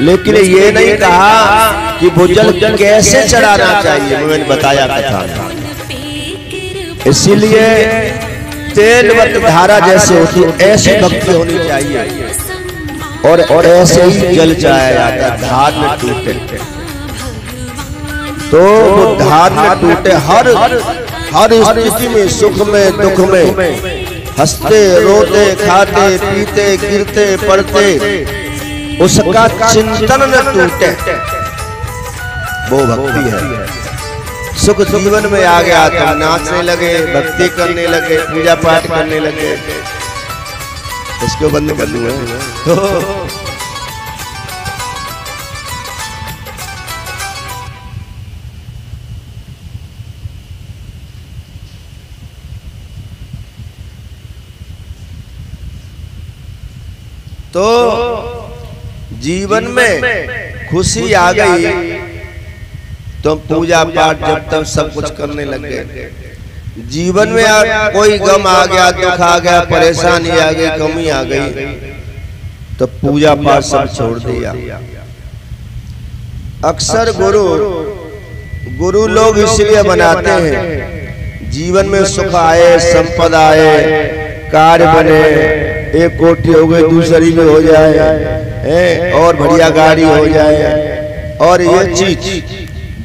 लेकिन ये नहीं कहा कि भुजल कैसे चढ़ाना चाहिए, मैंने बताया कथा में। इसीलिए तेलवत धारा जैसे होती ऐसी भक्ति होनी चाहिए और ऐसे ही जल चढ़ाया जाता, धार में टूटे तो वो धार में टूटे। हर स्थिति में, सुख में दुख में, हंसते रोते खाते पीते गिरते पड़ते, उसका चिंतन न टूटे, वो भक्ति है। सुख जीवन में आ गया तो नाचने लगे, भक्ति करने लगे, पूजा पाठ करने लगे। इसको बंद कर दूंगा तो जीवन में खुशी आ गई तो पूजा पाठ जब तक सब कुछ करने लगे। जीवन में कोई गम आ गया, दुख आ गया, परेशानी आ गई, कमी आ गई तो पूजा पाठ सब छोड़ दिया। अक्सर गुरु लोग इसलिए बनाते हैं जीवन में सुख आए, संपदा आए, कार्य बने, एक कोठी हो गई दूसरी में हो जाए और बढ़िया गाड़ी हो जाए और ये चीज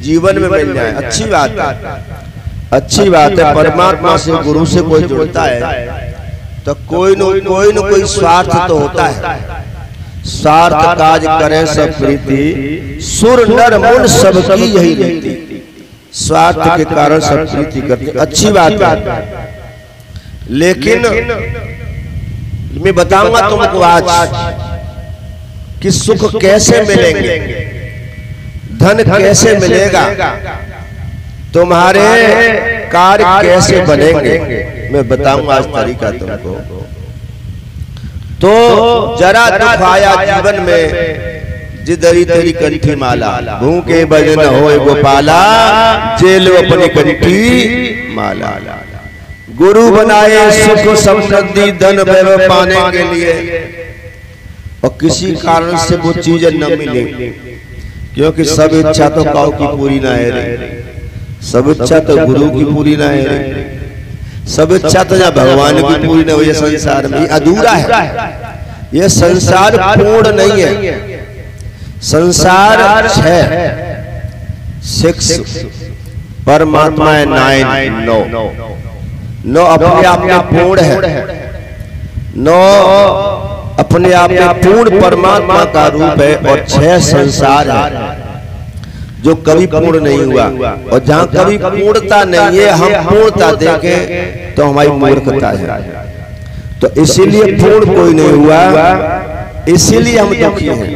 जीवन में मिल जाए, अच्छी बात है, अच्छी बात है। परमात्मा से गुरु से कोई जुड़ता है तो कोई न कोई स्वार्थ तो होता है। स्वार्थ काज करे सब प्रीति, सुर नर मुन सबकी यही रीति। स्वार्थ के कारण सब प्रीति करते, अच्छी बात है। लेकिन मैं बताऊंगा तुमको आज कि सुख कैसे मिलेंगे, धन कैसे मिलेगा, तुम्हारे कार्य कैसे बनेंगे, मैं बताऊंगा आज तरीका तुमको। तो जरा दुख आया जीवन में, जिधरी तेरी कंठी माला, भूखे भजन होए गोपाला, जेल अपनी कंठी माला। गुरु बनाए सुख समृद्धि धन वैभव पाने के लिए और किसी कारण से वो चीजें न मिले, क्योंकि सब इच्छा तो काऊ की पूरी ना है रे, सब इच्छा तो गुरु की पूरी ना है रे, सब इच्छा तो या भगवान की पूरी ना हो। ये संसार में अधूरा है, ये संसार पूर्ण नहीं है। संसार 6 परमात्मा है 9 अपने आप में पूर्ण है, 9 अपने आप में पूर्ण परमात्मा का रूप है और 6 संसार है जो कभी पूर्ण नहीं हुआ। और जहां कभी पूर्णता नहीं है, हम पूर्णता देखें तो हमारी मूर्खता है। तो इसीलिए पूर्ण कोई नहीं हुआ, इसीलिए हम दुखी हैं।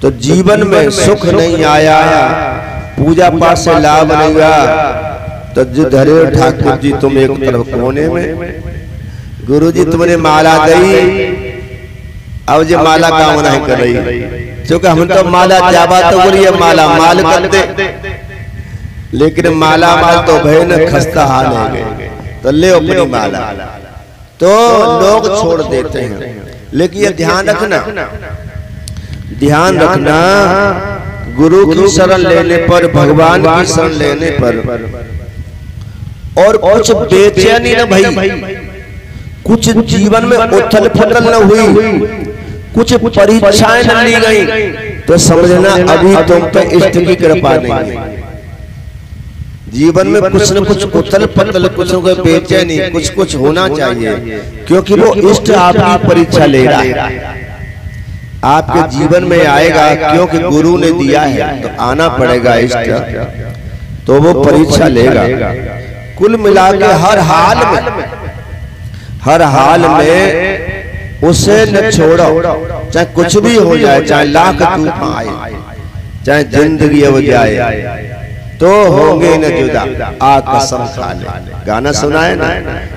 तो जीवन में सुख नहीं आया, पूजा पाठ से लाभ नहीं हुआ, तो जिधरे ठाकुर जी तुम एक तरफ कोने में, गुरु जी तुमने माला दी, अब जो माला काम नहीं कर रही, क्योंकि हम तो माला जाबा तो बोलिए माला माल करते, लेकिन माला माल तो भय न खस्ता हाल है, तो ले अपनी माला, तो लोग छोड़ देते हैं। लेकिन ये ध्यान रखना, गुरु की शरण लेने पर, भगवान की शरण लेने पर और कुछ बेचैनी न भई, कुछ जीवन में उथल पुथल न हुई, कुछ परीक्षाएं न ली गई, तो समझना अभी तुम पे इष्ट की कृपा नहीं है। जीवन में कुछ न कुछ उथल पुथल, कुछ न कुछ बेचैनी, कुछ होना चाहिए, क्योंकि वो इष्ट आपकी परीक्षा ले रहा है, आपके जीवन में आएगा, क्योंकि गुरु ने दिया है तो आना पड़ेगा इष्ट, तो वो परीक्षा लेगा। कुल मिला के हर हाल में उसे न छोड़ो, चाहे कुछ भी हो जाए, चाहे लाख तूफान आए, चाहे जिंदगी हो जाए, तो होंगे न जुदा, आ कसम खा ले। गाना सुना है ना?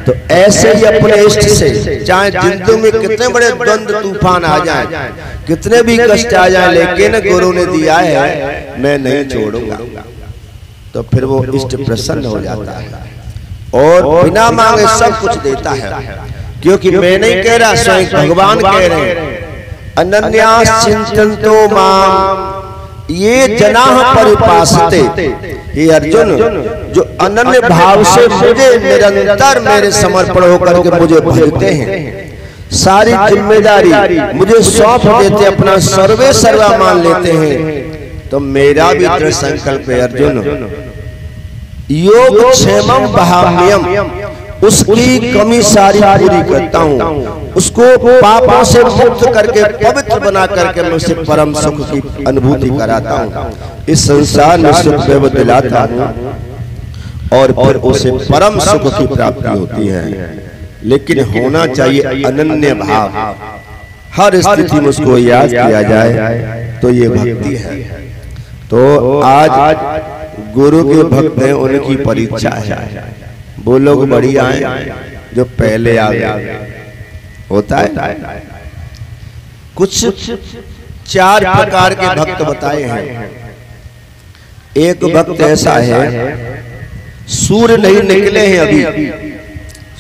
तो ऐसे ही अपने इष्ट से, चाहे जिंदगी में कितने बड़े द्वंद तूफान आ जाए, कितने भी कष्ट आ जाए, लेकिन गुरु ने दिया है मैं नहीं छोड़ूंगा, तो फिर वो इष्ट प्रसन्न हो जाता है और बिना मांगे सब कुछ देता है। क्योंकि मैं नहीं कह रहा, स्वयं भगवान कह रहे हैं अनन्यास चिंतन्तो माम ये जनाः परिपासते। हे अर्जुन, जो अनन्य भाव से मुझे निरंतर मेरे समर्पण होकर के मुझे भजते हैं, सारी जिम्मेदारी मुझे सौंप देते, अपना सर्वे सर्वा मान लेते हैं, तो मेरा भी दृढ़ संकल्प है अर्जुन, योग क्षेमम बहाम्यम, उसकी कमी सारी पूरी करता हूँ, उसको पापों से मुक्त करके पवित्र बना करके मैं उसे परम सुख की अनुभूति कराता हूँ, इस संसार में सुख दिलाता हूँ और फिर उसे परम सुख की प्राप्ति होती है। लेकिन होना चाहिए अनन्य भाव, हर स्थिति में उसको याद किया जाए, तो ये भक्ति है। तो आज गुरु के भक्त हैं, उनकी परीक्षा है, वो लोग बढ़िया हैं जो पहले आ गए। होता है कुछ 4 प्रकार के भक्त बताए हैं। एक भक्त ऐसा है, सूर्य नहीं निकले हैं अभी,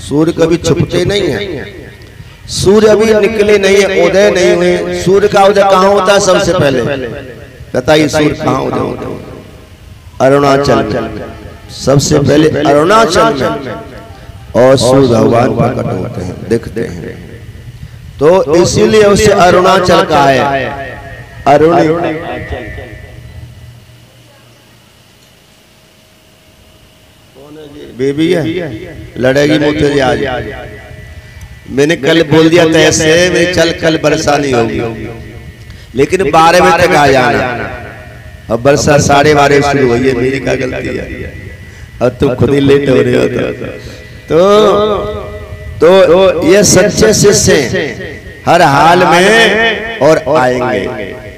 सूर्य कभी छुपते नहीं है, सूर्य अभी निकले नहीं है, उदय नहीं हुए। सूर्य का उदय कहाँ होता है? सबसे पहले बताइए, सूर्य कहाँ उदय होता है? अरुणाचल में, सबसे पहले अरुणाचल में, और सूर्य भगवान प्रकट होते हैं, दिखते हैं, तो इसीलिए उसे अरुणाचल कहा है। बेबी है, लड़ेगी मुझे आज। मैंने कल बोल दिया था ऐसे, मेरी चल कल वर्षा नहीं होगी, लेकिन 12 बजे तक आ जाना। अब वर्षा 12:30 शुरू हुई है, मेरी क्या गलती है? अब तुम खुद ही लेट हो रहे हो। तो ये सच्चे शिष्य हर हाल में और आएंगे।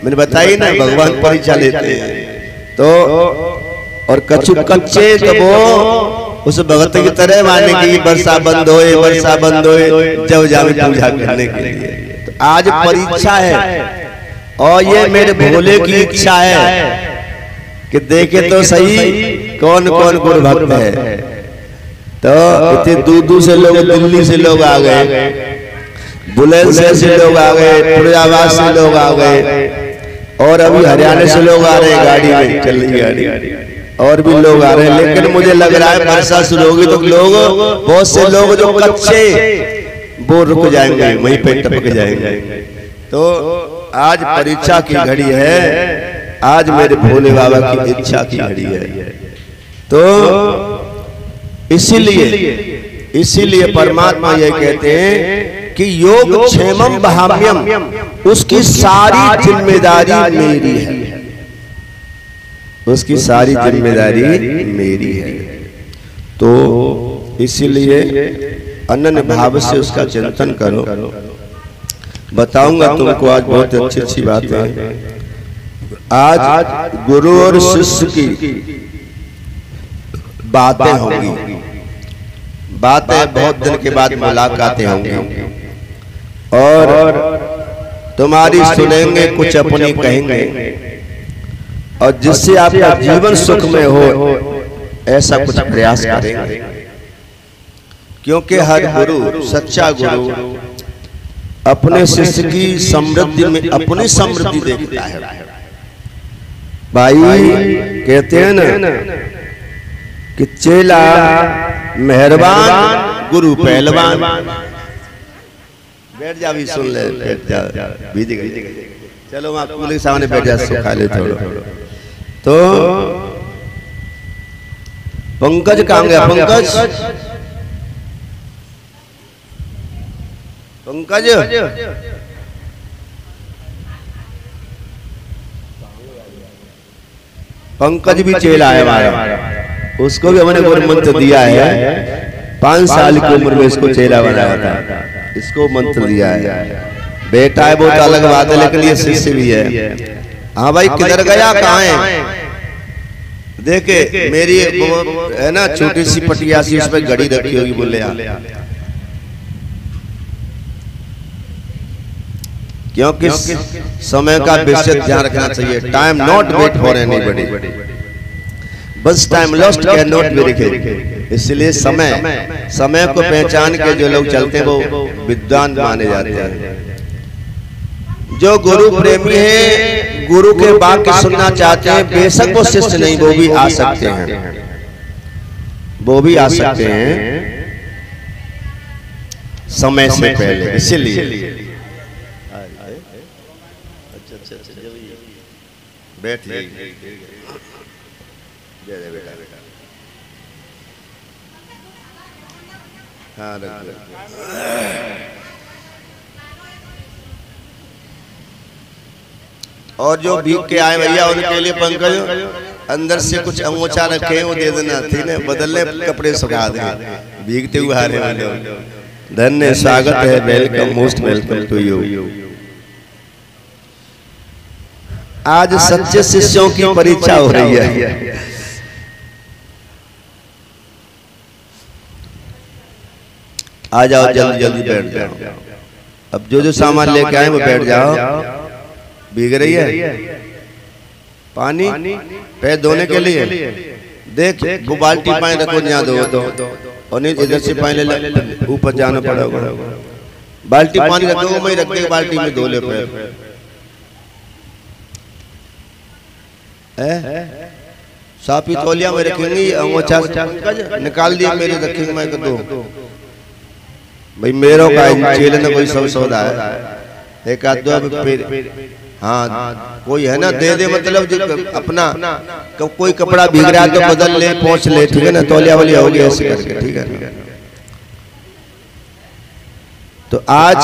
मैंने बताई ना, भगवान परीक्षा लेते हैं। तो और कच्चू कच्चे तो वो उस भगत की तरह माने की वर्षा बंद होए, वर्षा बंद होए, जब जावे पूजा करने के लिए। तो आज परीक्षा है, और ये मेरे भोले की इच्छा है कि देखे तो सही कौन कौन गुरु भक्त है। तो इतने दूर से लोग, दिल्ली से लोग आ गए, बुलंदशहर से लोग आ गए, फिरोजाबाद से लोग आ गए, और अभी हरियाणा से लोग आ रहे हैं, गाड़ी में चल रही गाड़ी, और भी लोग आ रहे हैं। लेकिन मुझे लग रहा है वर्षा शुरू होगी तो लोग, बहुत से लोग जो कच्चे वो रुक जाएंगे, वहीं पे टपक जाएंगे। तो आज परीक्षा की घड़ी है, आज मेरे भोले बाबा की इच्छा की घड़ी है। तो इसीलिए परमात्मा ये कहते हैं कि योग क्षेमम बहाम्यम, उसकी सारी जिम्मेदारी मेरी है, उसकी सारी जिम्मेदारी मेरी है। तो इसीलिए अनन्य भाव से उसका चिंतन करो। बताऊंगा तुमको आज बहुत अच्छी अच्छी बातें। आज गुरु और शिष्य की बातें होंगी, बातें बहुत दिन के बाद मुलाकातें होंगी, और तुम्हारी सुनेंगे, कुछ अपनी कहेंगे, और जिससे आपका जीवन सुख में हो ऐसा कुछ प्रयास करेंगे। क्योंकि हर गुरु, सच्चा गुरु अपने शिष्य की समृद्धि में अपनी समृद्धि देखता है। भाई कहते हैं ना कि चेला मेहरबान, गुरु पहलवान। बैठ जा, भी सुन ले, बैठ जा, बीत गई। चलो वहां पुलिस के सामने बैठ जा, सुखा ले थोड़ा। तो पंकज कहाँ गया? पंकज, पंकज पंकज भी चेला है हमारा, उसको भी हमने गुरु मंत्र दिया है। 5 साल की उम्र में इसको चेला बनाया था, इसको मंत्र दिया है। बेटा है वो तो अलग बात है, लेकिन ये शिष्य भी है। हाँ भाई, किधर गया, कहाँ है? देखे मेरी है ना छोटी सी पटिया सी, उस पर घड़ी रखी होगी, बोले क्योंकि समय का विशेष ध्यान रखना चाहिए। Time not wait for anybody, बस time lost can not be recovered. इसलिए समय को पहचान के जो लोग चलते हैं वो विद्वान माने जाते हैं। जो गुरु प्रेमी है, गुरु के वाक्य सुनना चाहते हैं, बेशक वो शिष्य नहीं, वो भी आ सकते हैं, वो भी आ सकते हैं समय से पहले। इसीलिए बैठिए, हाँ और जो भीग के आए भैया उनके लिए पंकज अंदर से कुछ अंगोछा रखे वो दे देना, ठीक है, बदलने कपड़े सुखा दे, भीगते हुए आ रहे हैं। धन्य स्वागत है, welcome, most welcome to you. आज सच्चे शिष्यों की परीक्षा हो रही है। आ जाओ, जल्दी जल्दी बैठ जाओ। अब जो जो सामान लेके आए वो बैठ जाओ। भीग रही है, पानी पैर धोने के लिए देख, वो बाल्टी पानी रखो, यहाँ दो तो, और नहीं इधर से पानी ले, ऊपर जाना पड़ेगा। बाल्टी पानी रखो, मैं रख दे बाल्टी में धो ले पैर। साफी तौलिया में रखेंगे, अंगोछा निकाल दिया मेरे, रखेंगे मैं दो भाई, मेरो का चेले ने कोई सब सौदा है, एक आध दो, हाँ कोई है ना दे दे, मतलब जो अपना कोई कपड़ा भीग रहा है तो बदल ले, पहुंच ले, ठीक है ना, तौलिया वाली होगी ऐसे करके, ठीक है। तो आज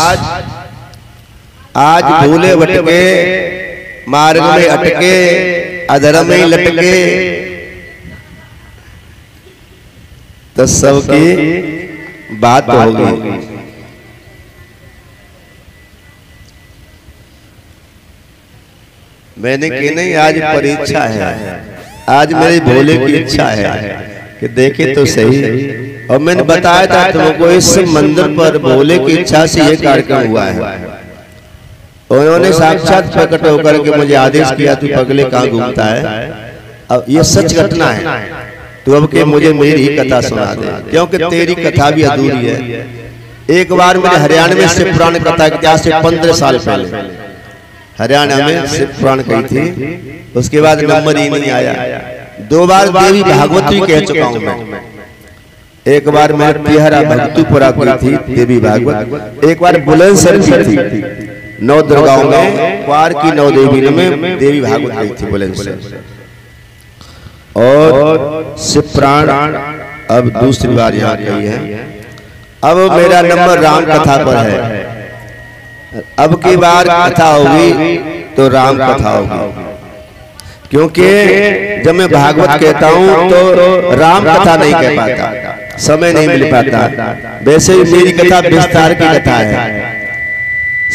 भूले भटके, मार्ग में अटके, अधर्म में लटके, तो सबकी बात होगी। मैंने की नहीं, आज परीक्षा है, आज मेरी भोले की इच्छा है कि देखे तो सही। और मैंने बताया था तुमको, इस मंदिर पर भोले की इच्छा से ये कार्यक्रम हुआ है। उन्होंने साक्षात प्रकट होकर के मुझे आदेश किया, तू पगले कहाँ घूमता है। अब ये सच घटना है, तो अब के मुझे मेरी कथा सुना दे, क्योंकि तेरी कथा भी अधूरी है। एक बार मैंने हरियाणा में शिव पुराण कथा की, आज से 15 साल पहले हरियाणा में शिव पुराण कही थी, उसके बाद नंबर ही नहीं आया। 2 बार देवी भागवत भी कह चुका हूं मैं। एक बार मैं तिहरा भक्तुपुरा की थी देवी भागवत, एक बार बुलंदशहर की थी, 9 दुर्गाओं में पार की 9 देवी में देवी भागवत कही थी बुलंदशहर। और शिव पुराण अब दूसरी बार यहाँ कही है। अब मेरा नंबर राम कथा पर है। अब की बार कथा होगी तो राम कथा होगी, क्योंकि जब मैं भागवत कहता हूँ तो राम कथा नहीं कह पाता, समय नहीं मिल पाता। वैसे ही मेरी कथा विस्तार की कथा है,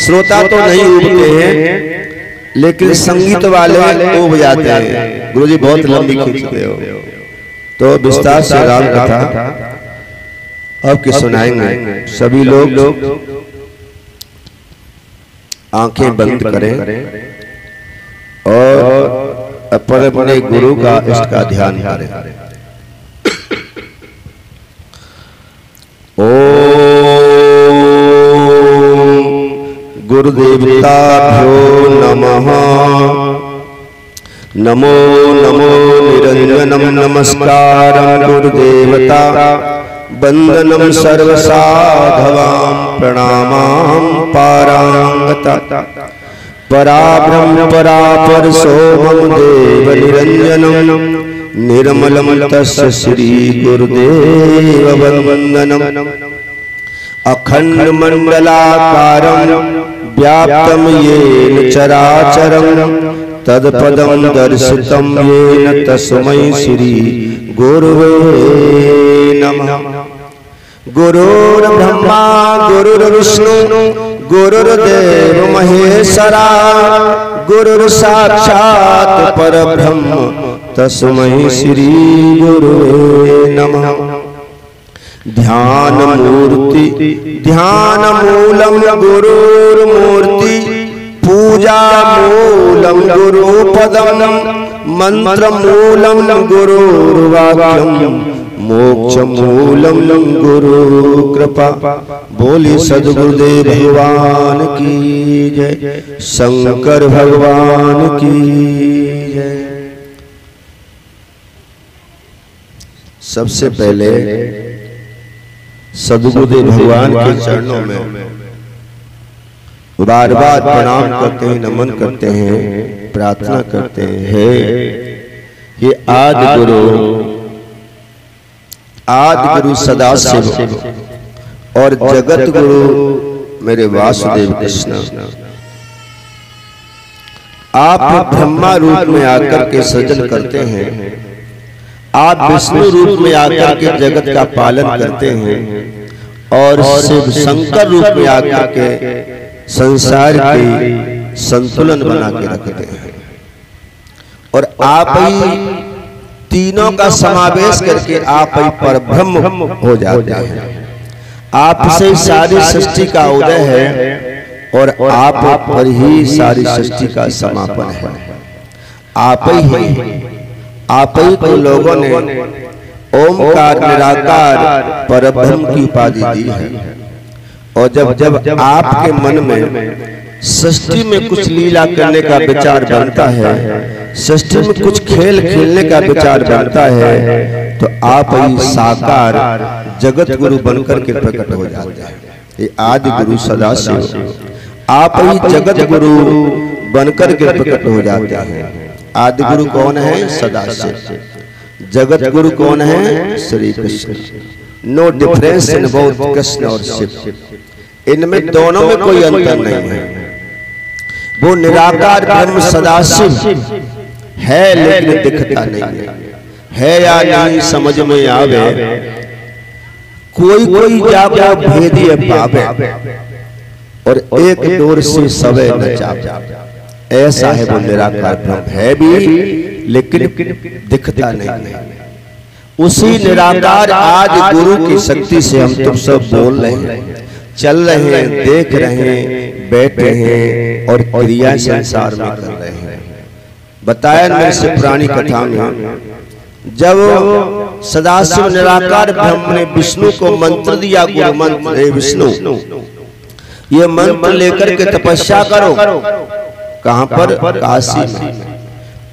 श्रोता तो नहीं उबते हैं, लेकिन संगीत वाले उब जाते हैं। गुरुजी बहुत लंबी खींचते हो, तो विस्तार से राम कथा अब की सुनाएंगे। सभी लोग आंखें बंद करें और अपने गुरु का इष्ट का ध्यान करें। ओम गुरुदेवताभ्यो नमः। नमो नमो निरंजनम नमस्कारं गुरुदेवता वंदनम सर्वसाधवां प्रणामां पारांगता पराब्रह्म परापर सोमं देव निरंजनम निर्मलम तस्य श्री गुरुदेव वंदनम। अखंड मंडलाकारं व्याप्तं येन चराचरं तत्पदं दर्शितं येन तस्मै श्री गुरुवे नमः। गुरुर्ब्रह्मा गुरुर्विष्णु गुरुर्देव महेश्वरा गुरुर्साक्षात् परब्रह्म तस्मै श्री गुरुवे नमः। ध्यान मूर्ति ध्यान मूलम गुरुर्मूर्ति पूजा मूलम गुरुपदम मंत्र मूलम गुरुर्वाक्यम मोक्ष मूलम गुरु कृपा। बोली सद्गुरुदेव भगवान की जय, शंकर भगवान की जय। सबसे पहले सद्गुरुदेव भगवान के चरणों में बार बार प्रणाम करते हैं, नमन करते हैं, प्रार्थना करते हैं। ये आदि गुरु सदाशिव और जगत गुरु मेरे वासुदेव कृष्ण, आप ब्रह्मा रूप में आकर के सृजन करते हैं, आप विष्णु रूप में आकर के जगत का पालन करते हैं और शिव शंकर रूप में आकर के संसार की संतुलन बना के रखते हैं। और आप ही तीनों का समावेश करके आप ही परब्रह्म हो जाते हैं। आपसे सारी सृष्टि का उदय है और आप पर ही सारी सृष्टि का समापन है। आप ही को लोगों ने ओमकार निराकार परब्रह्म की उपाधि दी है। और जब आपके मन में सृष्टि में कुछ लीला करने का विचार बनता है, सृष्टि में कुछ खेल खेलने का विचार बनता है, तो आप ही साकार जगत गुरु बनकर के प्रकट हो जाते हैं। ये आदि गुरु सदाशिव आप ही जगत गुरु बनकर के प्रकट हो जाते हैं। आदि गुरु कौन है? सदाशिव। जगत गुरु कौन है? Shri Krishna. No difference in both Krishna और शिव। इनमें दोनों में कोई अंतर नहीं है। वो निराकार ब्रह्म सदाशिव है लेकिन दिखता नहीं है या नहीं समझ में आवे। कोई जागो भेदी पावे और एक डोर से सवे न जावे। ऐसा है वो निराकार ब्रह्म, है भी लेकिन दिखता नहीं है। उसी निराकार आज गुरु की शक्ति से हम तुम सब बोल रहे हैं, चल रहे हैं, देख रहे हैं, बैठ रहे हैं और क्रिया संसार में कर रहे हैं। बताया मेरे से पुरानी कथा में, जब सदाशिव निराकार ब्रह्म ने विष्णु को मंत्र दिया, गुरु मंत्र, हे विष्णु ये मंत्र लेकर के तपस्या करो। कहां पर? काशी में।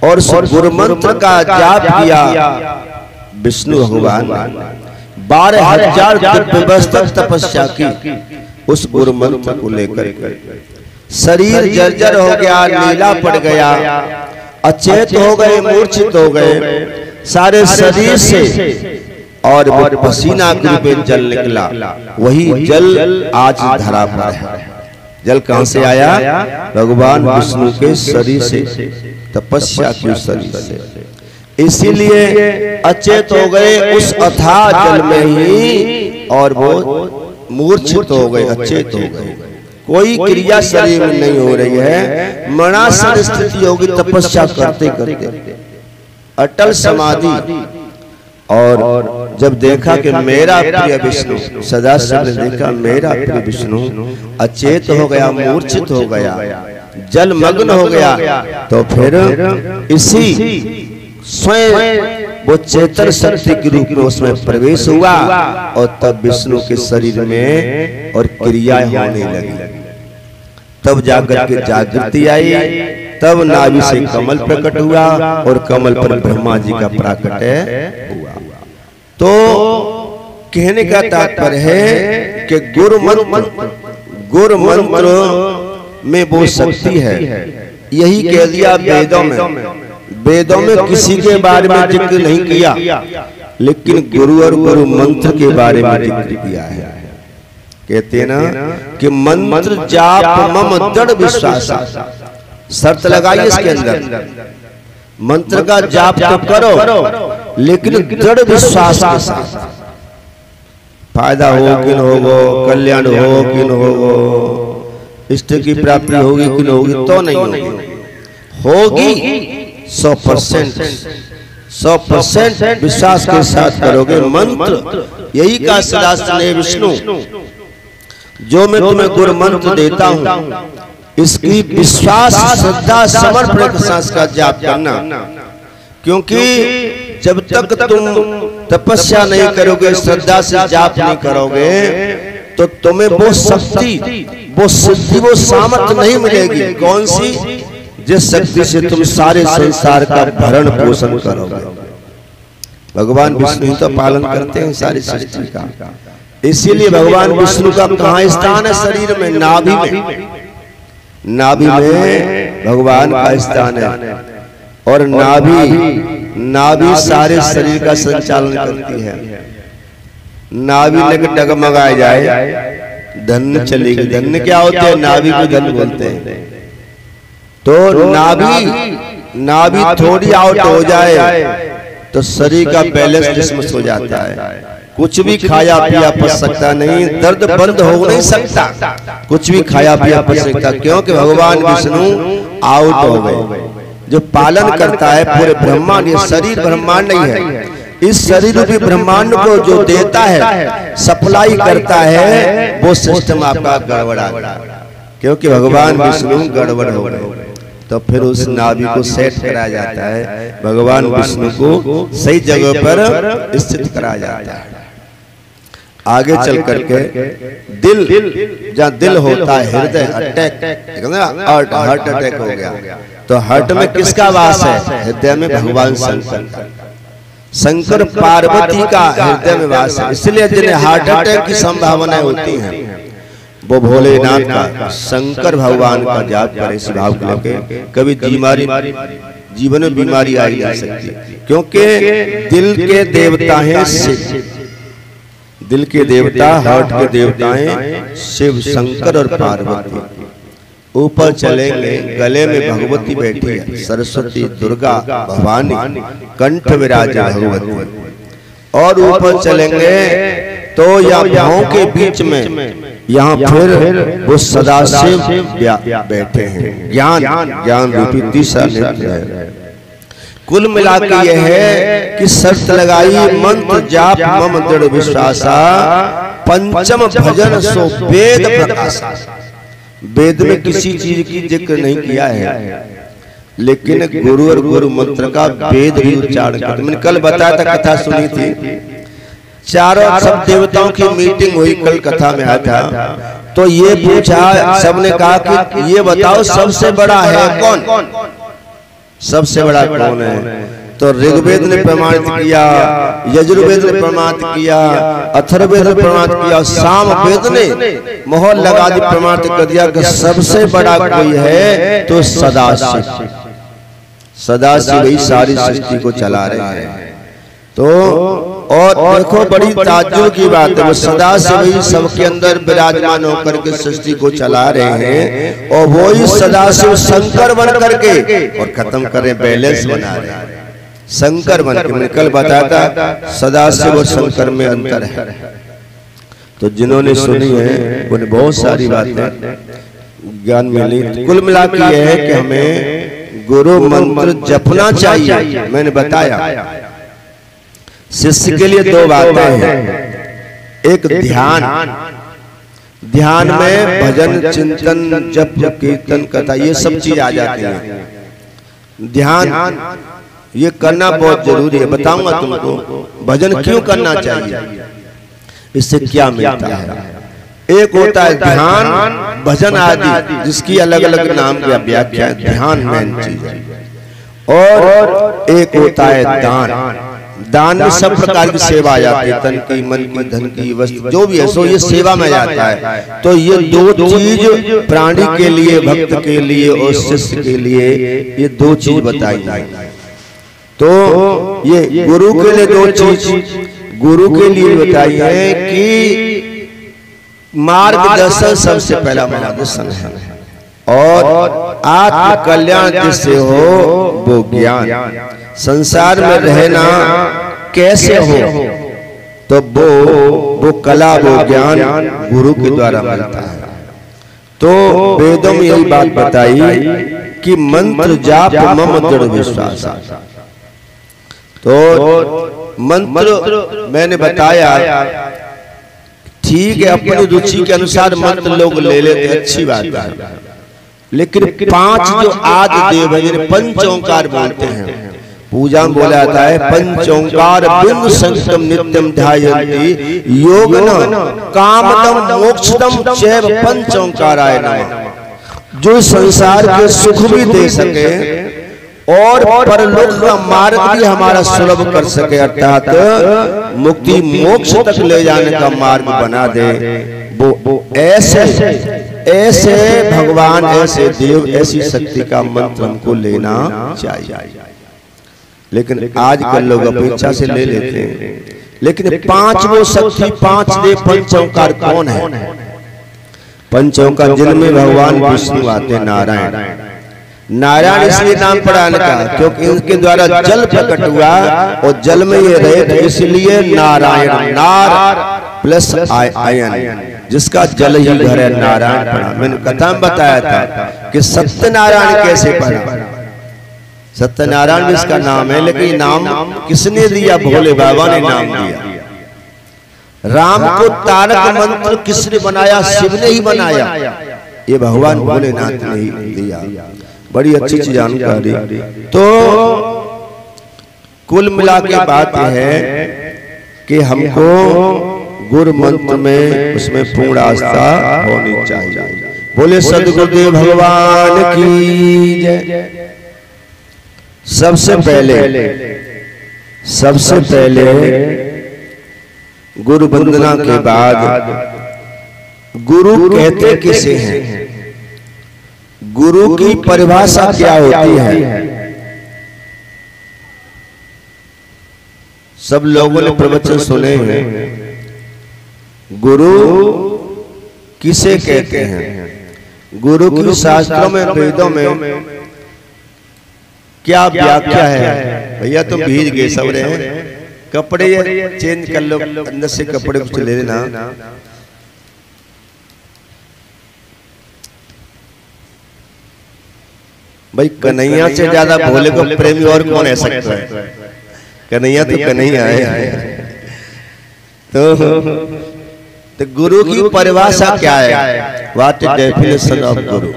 और गुरु मंत्र का जाप किया विष्णु भगवान ने 12,000 दिव्य तक तपस्या की उस गुरु मंत्र को लेकर। शरीर जर्जर हो गया, नीला पड़ गया, अचेत हो गए, मूर्छित हो गए सारे शरीर से, और वो पसीना के रूप में जल निकला। वही जल आज धरा पर है। जल कहां से आया? भगवान विष्णु के शरीर से, तपस्या की शरीर से। इसीलिए अचेत हो गए उस अथाह जल में ही, और वो मूर्छित हो गए, अचेत हो गए। कोई क्रिया शरीर में नहीं हो रही है, मरणासन स्थिति होगी तपस्या करते करते, अटल समाधि। और जब देखा कि मेरा प्रिय विष्णु, सदाशिव ने देखा मेरा प्रिय विष्णु अचेत हो गया, मूर्छित हो गया, जल मग्न हो गया, तो फिर इसी स्वयं वो चेतन शक्ति के रूप में उसमें प्रवेश हुआ और तब विष्णु के शरीर में और क्रियाएं होने लगी। तब जाकर के जागृति आई, तब नाभि से कमल प्रकट हुआ और कमल पर ब्रह्मा जी का प्राकट्य हुआ। तो कहने का तात्पर्य है कि गुरु मंत्र में वो शक्ति है। यही कह दिया वेदों में। वेदों में किसी के बारे में जिक्र नहीं किया, लेकिन गुरु और गुरु मंत्र के बारे में जिक्र किया है। कहते हैं ना कि मंत्र जाप मम दृढ़ विश्वास। शर्त लगाइए इसके अंदर, मंत्र का जाप तो करो लेकिन दृढ़ विश्वास के साथ। फायदा हो कि न होगो, कल्याण हो कि न होगो, इष्ट की प्राप्ति होगी कि न होगी, तो नहीं होगी। 100% विश्वास के साथ करोगे। मंत्र यही का सदाशिव ने विष्णु, जो मैं तुम्हें गुरु मंत्र देता हूं, इसकी विश्वास, श्रद्धा, समर्पण के साथ का जाप करना। क्योंकि जब तक तुम तपस्या नहीं करोगे, श्रद्धा से जाप नहीं करोगे, तो तुम्हें वो शक्ति, वो सिद्धि, वो सामर्थ्य नहीं मिलेगी। कौन सी? जिस शक्ति से तुम सारे संसार का भरण पोषण करोगे। भगवान विष्णु तो पालन करते हैं सारी सृष्टि का, इसीलिए भगवान विष्णु का कहाँ स्थान है? शरीर में, नाभि में। नाभि में भगवान का स्थान है, और नाभि सारे शरीर का संचालन करती है। नाभि लेकर डगमगाए जाए, धन चलेगी। धन क्या होते हैं? नाभि को धन बोलते हैं। तो नाभि थोड़ी आउट हो जाए तो शरीर का बैलेंस डिसमिस हो जाता है। कुछ भी खाया पिया पच सकता नहीं, दर्द बंद हो नहीं सकता, कुछ भी खाया पिया पच सकता, क्योंकि भगवान विष्णु आउट हो गए। जो पालन करता है पूरे ब्रह्मांड, ये शरीर ब्रह्मांड नहीं है, इस शरीर रूपी ब्रह्मांड को जो देता है, सप्लाई करता है, वो सिस्टम आपका गड़बड़ा, क्योंकि भगवान विष्णु गड़बड़ हो गए। तो फिर उस नाभि को सेट कराया जाता है, भगवान विष्णु को सही जगह पर स्थित कराया जाता है। आगे चल करके दिल, जहाँ दिल होता है, हृदय अटैक, हार्ट अटैक हो गया, तो हार्ट में किसका वास है? हृदय में भगवान शंकर पार्वती का हृदय में वास है। इसलिए जिन्हें हार्ट अटैक की संभावनाएं होती हैं, वो भोलेनाथ का, शंकर भगवान का जाप करें इस भाव को लेके। कभी जीवन में बीमारी आई नहीं सकती, क्योंकि दिल के देवता हैं शिव, दिल के देवता, हार्ट के देवता हैं शिव, शंकर और पार्वती। ऊपर चलेंगे, गले में भगवती बैठी है, सरस्वती, दुर्गा, भवानी, कंठ विराजे भगवती। और ऊपर चलेंगे तो यहाँ भावों के बीच में, यहाँ फिर वो सदाशिव बैठे हैं, ज्ञान रूपी तीसरा नेत्र है। कुल मिलाकर यह है कि शर्त लगाई, मंत्र जाप मम दृढ़ विश्वासा, पंचम भजन सो वेद प्रकाशा। वेद में किसी चीज की जिक्र नहीं किया है, लेकिन गुरु और गुरु मंत्र का वेद भी उच्चारण करते। मैंने कल बताया था, कथा सुनी थी, चारों सब देवताओं की मीटिंग हुई, कल कथा में आया था। तो ये पूछा, सबने कहा कि ये बताओ सबसे बड़ा है कौन? सबसे बड़ा कौन है? तो ऋग्वेद ने प्रमाणित किया, यजुर्वेद ने प्रमाणित किया, अथर्ववेद ने प्रमाणित किया, सामवेद ने मोहर लगा दी, प्रमाणित कर दिया कि सबसे बड़ा कोई है तो सदाशिव। सदाशिव ही सारी सृष्टि को चला रहे हैं। तो और देखो, बड़ी ताज्जुब की बात है, वो सदाशिव ही सबके अंदर विराजमान होकर के सृष्टि को चला रहे हैं, और वो ही सदाशिव शंकर बन करके और खत्म कर रहे, बैलेंस बना रहे हैं। शंकर बन के, मैंने कल बताया था सदाशिव और शंकर में अंतर है। तो जिन्होंने सुनी है उन्हें बहुत सारी बातें ज्ञान मिली। कुल मिलाकर यह है कि हमें गुरु मंत्र जपना चाहिए। मैंने बताया शिष्य के लिए दो बातें हैं, एक ध्यान में भजन, चिंतन, जप, कीर्तन, कथा, ये सब चीज आ जाती है। ध्यान ये करना बहुत जरूरी है, बताऊंगा तुमको भजन क्यों करना चाहिए, इससे क्या मिलता है। एक होता है ध्यान, भजन आदि, जिसकी अलग अलग नाम की व्याख्या है, ध्यान मेन चीज है। और एक होता है दान। दान में सब प्रकार की सेवा आ जाती है, तन की, मन की, धन की, वस्तु जो भी है सो ये सेवा में जाता है। तो ये दो चीज प्राणी के लिए, भक्त के लिए और शिष्य के लिए, ये दो चीज बताई जाए। तो ये गुरु के लिए दो चीज गुरु के लिए बताई है कि मार्गदर्शन सबसे पहला मार्गदर्शन है, और आत्म कल्याण जिससे हो वो ज्ञान। संसार में रहना कैसे हो, तो वो कला, वो ज्ञान गुरु के द्वारा मिलता है। तो वेदों में यही बात बताई कि मंत्र जाप मम दृढ़ विश्वास। तो मंत्र मैंने बताया, ठीक है अपनी रुचि के अनुसार मंत्र लोग ले लेते, अच्छी बात है, लेकिन पांच जो आदि देव है, पंच ओंकार बोलते हैं, पूजा में बोला जाता है पंचोंकार बिंब संगतम नित्यम ध्यायन्ति योगिनः कामदम मोक्षदम चैव पंचोंकाराय नमः। जो संसार के सुख भी दे सके और परलोक का मार्ग भी हमारा सुलभ कर सके, अर्थात मुक्ति मोक्ष तक ले जाने का मार्ग बना दे, वो ऐसे भगवान, ऐसे देव, ऐसी शक्ति का मंत्र हमको लेना चाहिए। लेकिन आजकल लोग अपेक्षा से ले लेते हैं। लेकिन पांचवों शक्ति, पांच देव, पंचोंकार कौन है? पंचोंकार जिनमें भगवान विष्णु आते, नारायण। नारायण इसलिए नाम पड़ा इनका क्योंकि इनके द्वारा जल प्रकट हुआ और जल में ये रहे थे, इसलिए नारायण। नार प्लस आयन, जिसका जल ही घर है, नारायण पड़ा। मैंने कथा में बताया था कि सत्यनारायण कैसे पड़ा। सत्यनारायण भी इसका नाम है, लेकिन नाम किसने दिया? भोले बाबा ने नाम दिया। राम को तारक मंत्र किसने बनाया? शिव ने ही बनाया। ये भगवान भोलेनाथ ने ही दिया। बड़ी अच्छी जानकारी। तो कुल मिला के बात यह है कि हमको गुरु मंत्र में उसमें पूर्ण आस्था होनी चाहिए। बोले सद्गुरुदेव भगवान की जय। सबसे पहले गुरु वंदना के बाद गुरु कहते किसे हैं? गुरु की परिभाषा क्या होती है? सब लोगों ने प्रवचन सुने हैं। गुरु किसे कहते हैं? गुरु की शास्त्रों में, वेदों में क्या व्याख्या है? भैया तुम भीज गए सब रहे, कपड़े ये चेंज कर लो, अंदर से कपड़े कुछ ले लेना। भाई कन्हैया से ज्यादा भोले को प्रेमी और कौन है सकता है? कन्हैया तो कन्हैया है। तो गुरु की परिभाषा क्या है? व्हाट इज डेफिनेशन ऑफ गुरु?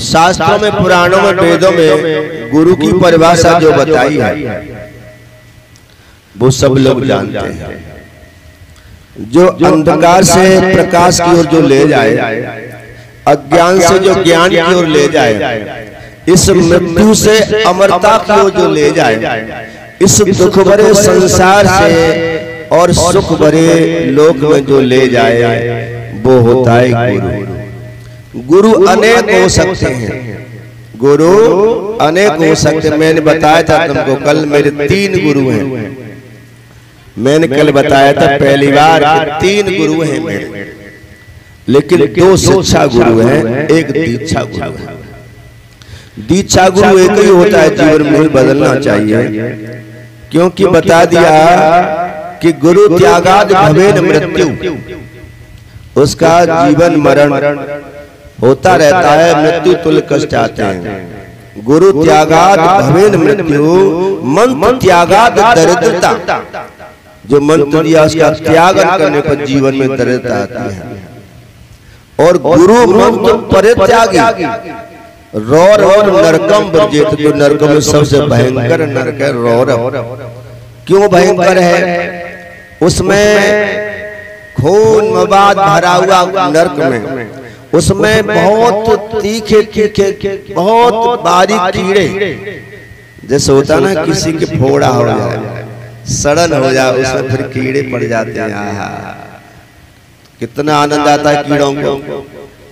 शास्त्रों में, पुराणों में, वेदों में गुरु की परिभाषा जो बताई है वो सब लोग जानते हैं। जो अंधकार से प्रकाश की ओर जो ले जाए, अज्ञान से जो ज्ञान की ओर ले जाए, इस मृत्यु से अमरता की ओर जो ले जाए, इस दुख भरे संसार से और सुख भरे लोक में जो ले जाए, वो होता है गुरु। गुरु अनेक हो सकते हैं। गुरु अनेक हो सकते हैं। मैंने बताया था तुमको कल, मेरे 3 गुरु हैं। मैंने कल बताया था पहली बार कि 3 गुरु हैं मेरे, लेकिन 2 शिक्षा गुरु हैं, 1 दीक्षा गुरु है। दीक्षा गुरु एक ही होता है, जीवन में बदलना चाहिए। क्योंकि बता दिया कि गुरु त्यागाद भवेन मृत्यु, उसका जीवन मरण होता रहता है, मृत्यु तुल्य कष्ट आते हैं। गुरु त्यागाद भवेन मृत्यु, मंत्र त्यागाद दरिद्रता। जो मंत्र दिया उसका त्याग करने पर जीवन में दरिद्रता आती है। और गुरु मंत्र परित्यागी रौरव नरकम ब्रजेत, जो नरक में सबसे भयंकर नरक है रौरव। क्यों भयंकर है? उसमें खून मवाद भरा हुआ नरक में, उसमें बहुत तीखे बहुत बारीक कीड़े, जैसे होता ना किसी के फोड़ा हो जाए, सड़न हो जाए, उसमें फिर कीड़े पड़ जाते हैं। कितना आनंद आता है कीड़ों को,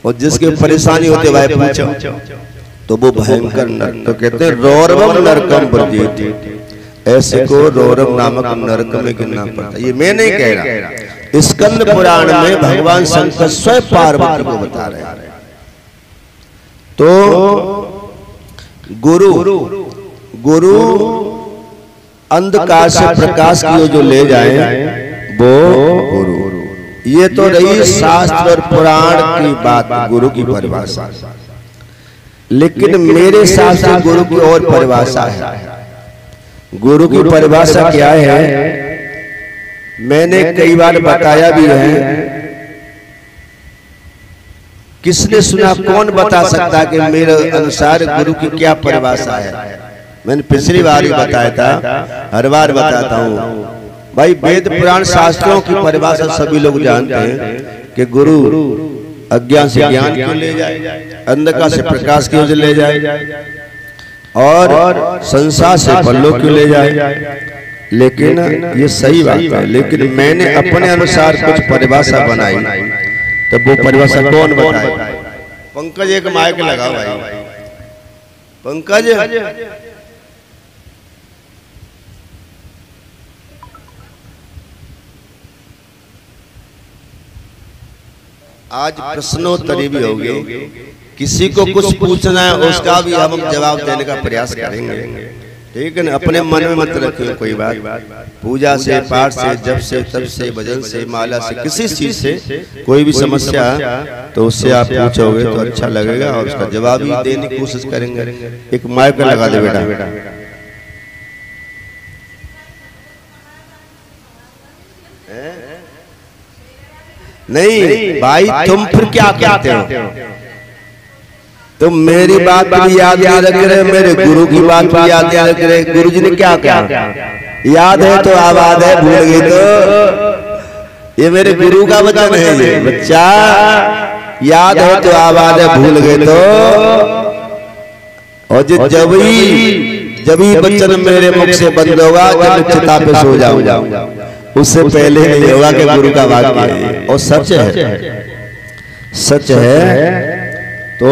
और जिसके परेशानी होती है भाई पूछो, तो वो भयंकर नरक। तो कहते हैं रौरवम नरकम ब्रजेति, ऐसे को रौरव नामक नरक में गिनना पड़ता। ये मैं नहीं कह रहा, स्कंद पुराण में भगवान शंकर स्वयं पार्वती को बता रहे हैं। तो गुरु अंधकार से प्रकाश की ओर जो ले जाए, वो गुरु। ये तो रही शास्त्र और पुराण की बात, गुरु की परिभाषा। लेकिन मेरे हिसाब से गुरु की और परिभाषा है। गुरु की परिभाषा क्या है? मैंने कई बार बताया भी है। किसने सुना? कौन बता सकता है कि मेरे अनुसार गुरु की क्या परिभाषा है? मैंने पिछली बार भी बताया था, हर बार बताता हूँ भाई, वेद पुराण शास्त्रों की परिभाषा सभी लोग जानते हैं कि गुरु अज्ञान से ज्ञान क्यों ले जाए, अंधकार से प्रकाश क्यों ले जाए, और संसार से परलोक क्यों ले जाए। लेकिन ये सही बात है, लेकिन मैंने अपने अनुसार कुछ परिभाषा बनाई, तो वो परिभाषा कौन बताए? पंकज एक माइक लगाओ भाई, पंकज। आज प्रश्नोत्तरी भी होगी, किसी को कुछ पूछना है उसका भी हम जवाब देने का प्रयास करेंगे, ठीक है ना। अपने मन में मत रखिए कोई बात, पूजा से, पाठ से, जप से, तप से, भजन से, माला से, किसी चीज से कोई भी समस्या तो उससे आप पूछोगे तो अच्छा लगेगा और उसका जवाब भी देने की कोशिश करेंगे। एक माइक लगा दे बेटा। नहीं भाई, तुम फिर क्या कहते हो? तुम मेरी बात भी याद नहीं रख रहे, मेरे गुरु की बात भी याद नहीं रख रहे। गुरु जी ने क्या कहा? याद है तो आबाद है, भूल गई तो ये मेरे गुरु का वचन है। ये बच्चा, याद है तो आबाद है, भूल गए तो, और जब ही वचन मेरे मुख से बंद होगा जब चिता पे सो जाऊंगा, उससे पहले नहीं होगा कि गुरु का वाक्य है और सच है, सच है। तो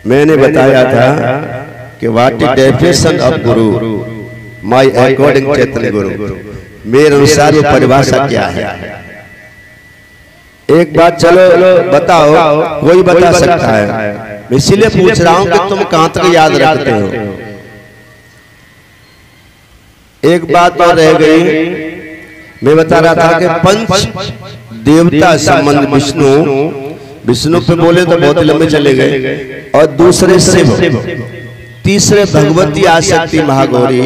मैंने बताया था कि what is definition of Guru, my according चैतन्य गुरु, मेरे अनुसार वो परिभाषा क्या है। एक बात चलो बताओ, कोई बता सकता है, इसीलिए पूछ रहा हूं कि तुम कहां तक याद रखते हो। एक बात और रह गई, मैं बता रहा था कि पंच देवता संबंध विष्णु पे बोले तो बहुत लंबे चले गए, और दूसरे शिव, तीसरे भगवती आशक्ति महागौरी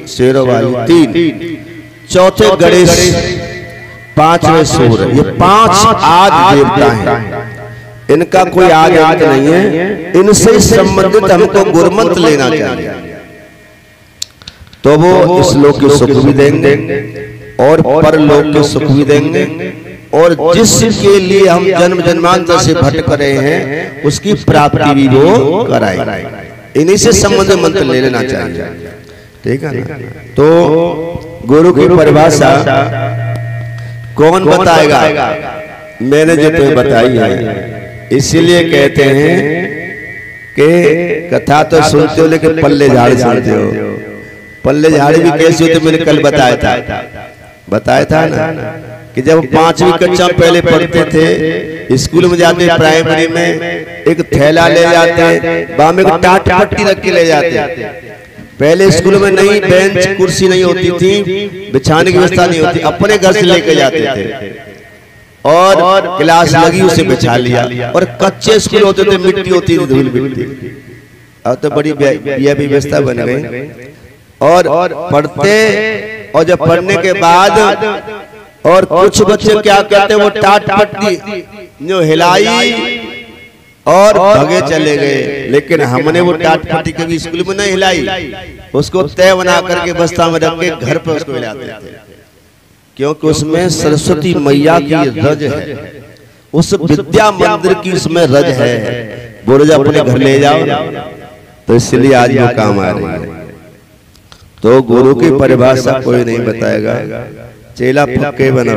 शेरोवाली, तीन, चौथे गणेश, पांचवें सूर्य, ये पांच आदि देवता हैं। इनका कोई आदि अंत नहीं है, इनसे संबंधित हमको गुरुमंत्र लेना चाहिए, तो वो इस लोक के सुख भी देंगे और परलोक के सुख भी देंगे, और जिसके लिए हम जन्म जन्मांतर से भटक रहे हैं उसकी प्राप्ति भी वो कराएंगे। इन्हीं से संबंधित मंत्र ले लेना चाहिए, ठीक है ना। तो गुरु की परिभाषा कौन बताएगा? मैंने जो तुम्हें बताई है, इसीलिए कहते हैं कि कथा तो सुनते हो लेकिन पल्ले झाड़ सुनते हो। पल्ले झाड़ी भी कैसी होती, मैंने कल बताया था ना कि जब 5वीं कक्षा पहले पढ़ते थे, स्कूल में जाते, प्राइमरी में एक थैला ले जाते, बाम में टाट पट्टी रख के ले जाते। पहले स्कूल में नहीं, बेंच कुर्सी नहीं होती थी, बिछाने की व्यवस्था नहीं होती, अपने घर से लेके जाते थे और क्लास लगी उसे बिछा लिया। और कच्चे स्कूल होते थे, मिट्टी होती थी, धूल मिट्टी। अब तो बड़ी व्यवस्था बन गई, और पढ़ते, और जब पढ़ने के बाद और कुछ बच्चे क्या कहते हैं, वो टाट पट्टी जो हिलाई और भगे चले गए। लेकिन हमने वो टाट पट्टी कभी स्कूल में नहीं हिलाई, उसको तय बना करके बस्ता में रख के घर पर उसको हिलाते थे, क्योंकि उसमें सरस्वती मैया की रज है, उस विद्या मंदिर की उसमें रज है। बोले जा अपने घर ले जाओ, तो इसलिए आज वो काम आ रही है। तो गुरु की परिभाषा कोई नहीं बताएगा, चेला पक्के बनो,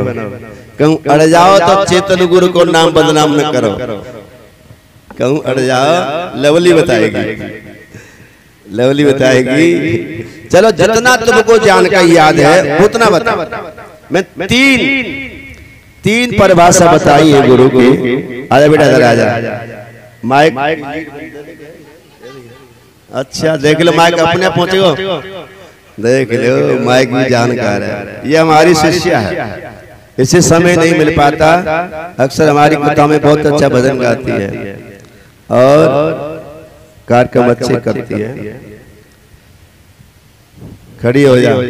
कहूं अड़ जाओ तो चेतन गुरु को नाम बदनाम न करो, कहूं अड़ जाओ लवली बताएगी, लवली बताएगी। चलो जितना तुमको जानकारी याद है उतना बता। मैं तीन परिभाषा बताई है गुरु की। आजा बेटा इधर आजा, माइक, अच्छा देख लो माइक अपने पहुंचेगो, देख लो माइक भी जानकार है। ये हमारी शिष्य है, इसे समय नहीं मिल पाता, अक्सर हमारी कथाओं में बहुत अच्छा भजन गाती है और कार्यक्रम अच्छे करती है। खड़ी हो जाओ,